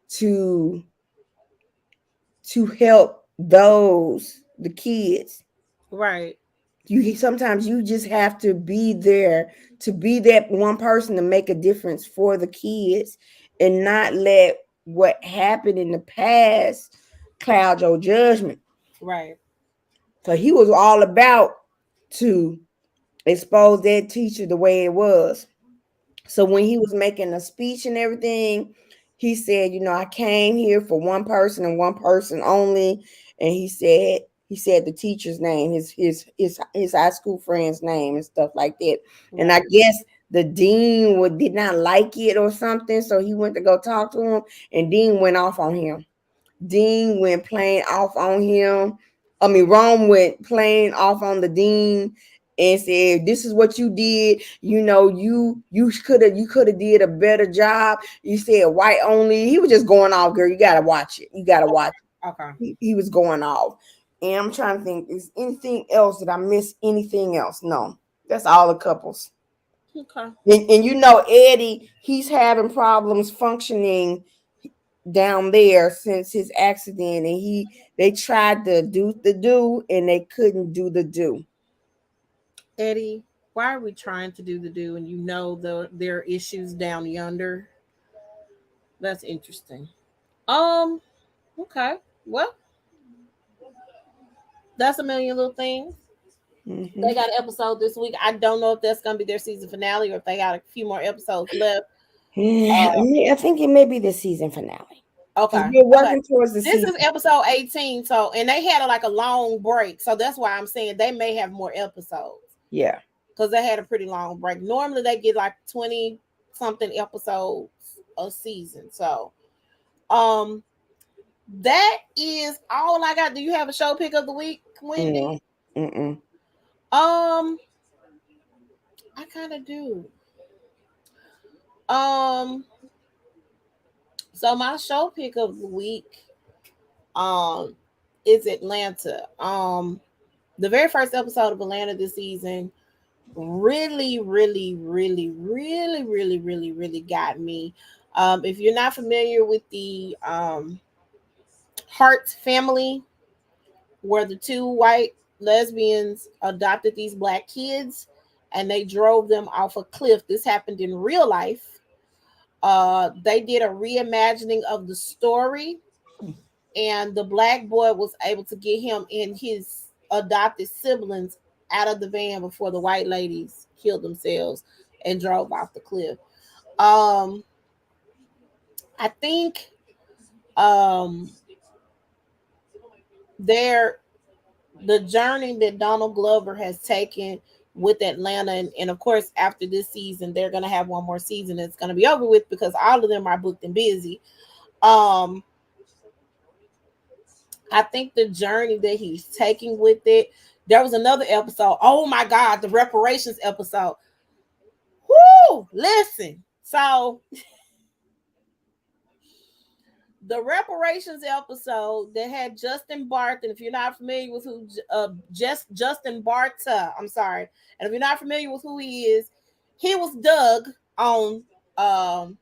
[SPEAKER 2] to help the kids.
[SPEAKER 1] Right.
[SPEAKER 2] Sometimes you just have to be there, to be that one person to make a difference for the kids, and not let what happened in the past cloud your judgment.
[SPEAKER 1] Right.
[SPEAKER 2] So he was all about to expose that teacher the way it was. So when he was making a speech and everything, he said, I came here for one person and one person only. And he said the teacher's name, his high school friend's name and stuff like that.
[SPEAKER 1] Right.
[SPEAKER 2] And I guess the dean did not like it or something. So he went to go talk to him, and Dean went off on him. Dean went playing off on him. I mean, Rome went playing off on the dean and said, "This is what you did. You could have did a better job." You said white only. He was just going off, girl. You gotta watch it. You gotta watch it.
[SPEAKER 1] Okay.
[SPEAKER 2] He was going off. And I'm trying to think, is anything else? Did I miss anything else? No, that's all the couples.
[SPEAKER 1] Okay.
[SPEAKER 2] And Eddie, he's having problems functioning down there since his accident, and they tried to do the do and they couldn't do the do.
[SPEAKER 1] Eddie, why are we trying to do the do and there are issues down yonder? That's interesting. Okay. Well, that's a million little things. They
[SPEAKER 2] Mm-hmm.
[SPEAKER 1] got an episode this week. I don't know if that's gonna be their season finale or if they got a few more episodes left.
[SPEAKER 2] I think it may be the season finale because
[SPEAKER 1] Okay.
[SPEAKER 2] we're
[SPEAKER 1] Okay.
[SPEAKER 2] working towards the
[SPEAKER 1] This
[SPEAKER 2] season.
[SPEAKER 1] is episode 18. So and they had like a long break. So that's why I'm saying they may have more episodes.
[SPEAKER 2] Yeah.
[SPEAKER 1] Because they had a pretty long break. Normally they get like 20 something episodes a season. So that is all I got. Do you have a show pick of the week, Wendy?
[SPEAKER 2] No. Mm-mm.
[SPEAKER 1] I kind of do. Um, so my show pick of the week um is Atlanta. The very first episode of Atlanta this season really, really, really, really, really, really, really got me. If you're not familiar with the Hart family, where the two white lesbians adopted these black kids and they drove them off a cliff. This happened in real life. They did a reimagining of the story, and the black boy was able to get him and his adopted siblings out of the van before the white ladies killed themselves and drove off the cliff. Um, I think um, there the journey that Donald Glover has taken with Atlanta, and of course, after this season, they're going to have one more season. It's going to be over with because all of them are booked and busy. Um, I think the journey that he's taking with it. There was another episode. Oh my God, the reparations episode. Whoo! Listen. So the reparations episode that had Justin Bartha. If you're not familiar with who just Justin Bartha, I'm sorry. And if you're not familiar with who he was Doug um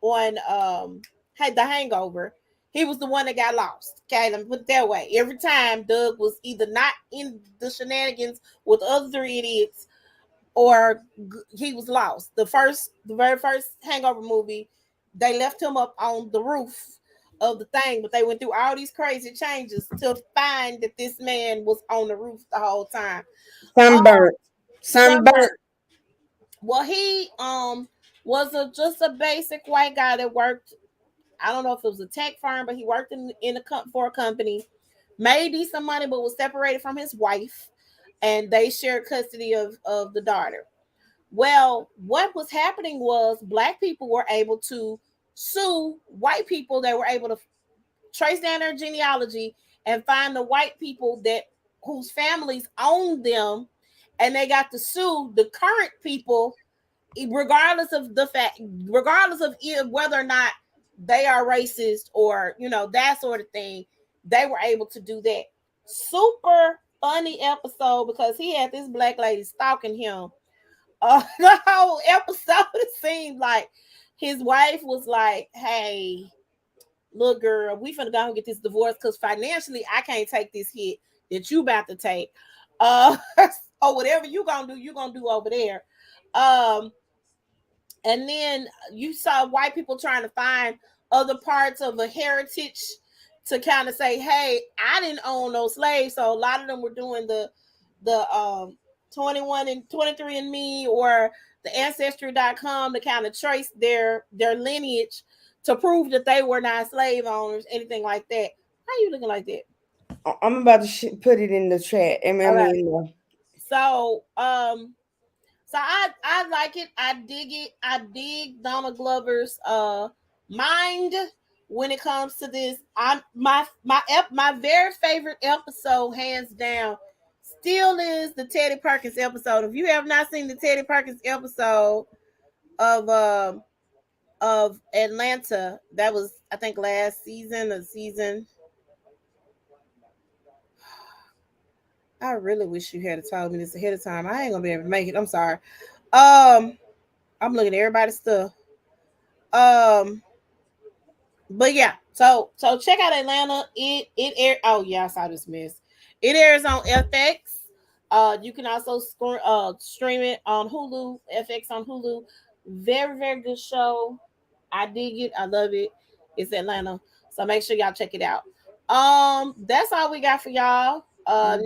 [SPEAKER 1] on had the Hangover. He was the one that got lost. Okay, let me put it that way. Every time Doug was either not in the shenanigans with the other three idiots, or he was lost. The very first Hangover movie, they left him up on the roof of the thing, but they went through all these crazy changes to find that this man was on the roof the whole time.
[SPEAKER 2] Sunburnt. Sunburnt.
[SPEAKER 1] Well, he was just a basic white guy that worked. I don't know if it was a tech firm, but he worked for a company, made decent money, but was separated from his wife, and they shared custody of the daughter. Well, what was happening was black people were able to sue white people. They were able to trace down their genealogy and find the white people that whose families owned them, and they got to sue the current people, regardless of whether or not they are racist or that sort of thing. They were able to do that. Super funny episode because he had this black lady stalking him. The whole episode, it seemed like his wife was like, "Hey, look, girl, we finna go and get this divorce because financially I can't take this hit that you about to take. Or whatever you gonna do over there." And then you saw white people trying to find other parts of a heritage to kind of say, "Hey, I didn't own no slaves." So a lot of them were doing the 21 and 23 and Me or the ancestry.com to kind of trace their lineage to prove that they were not slave owners, anything like that. How you looking like that?
[SPEAKER 2] I'm about to put it in the chat.
[SPEAKER 1] So so I like it. I dig it. I dig Donald Glover's mind when it comes to this. My very favorite episode, hands down, still is the Teddy Perkins episode. If you have not seen the Teddy Perkins episode of Atlanta, that was I think last season or season. I really wish you had told me this ahead of time. I ain't gonna be able to make it. I'm sorry. I'm looking at everybody's stuff. But yeah, so check out Atlanta. It air. Oh yeah, I saw this mess. It airs on FX. You can also stream it on Hulu. FX on Hulu. Very very good show. I dig it. I love it. It's Atlanta. So make sure y'all check it out. That's all we got for y'all.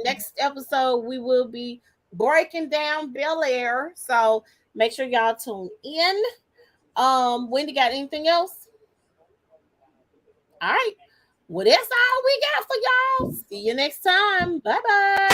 [SPEAKER 1] Next episode we will be breaking down Bel Air. So make sure y'all tune in. Wendy, got anything else? All right. Well, that's all we got for y'all. See you next time. Bye bye.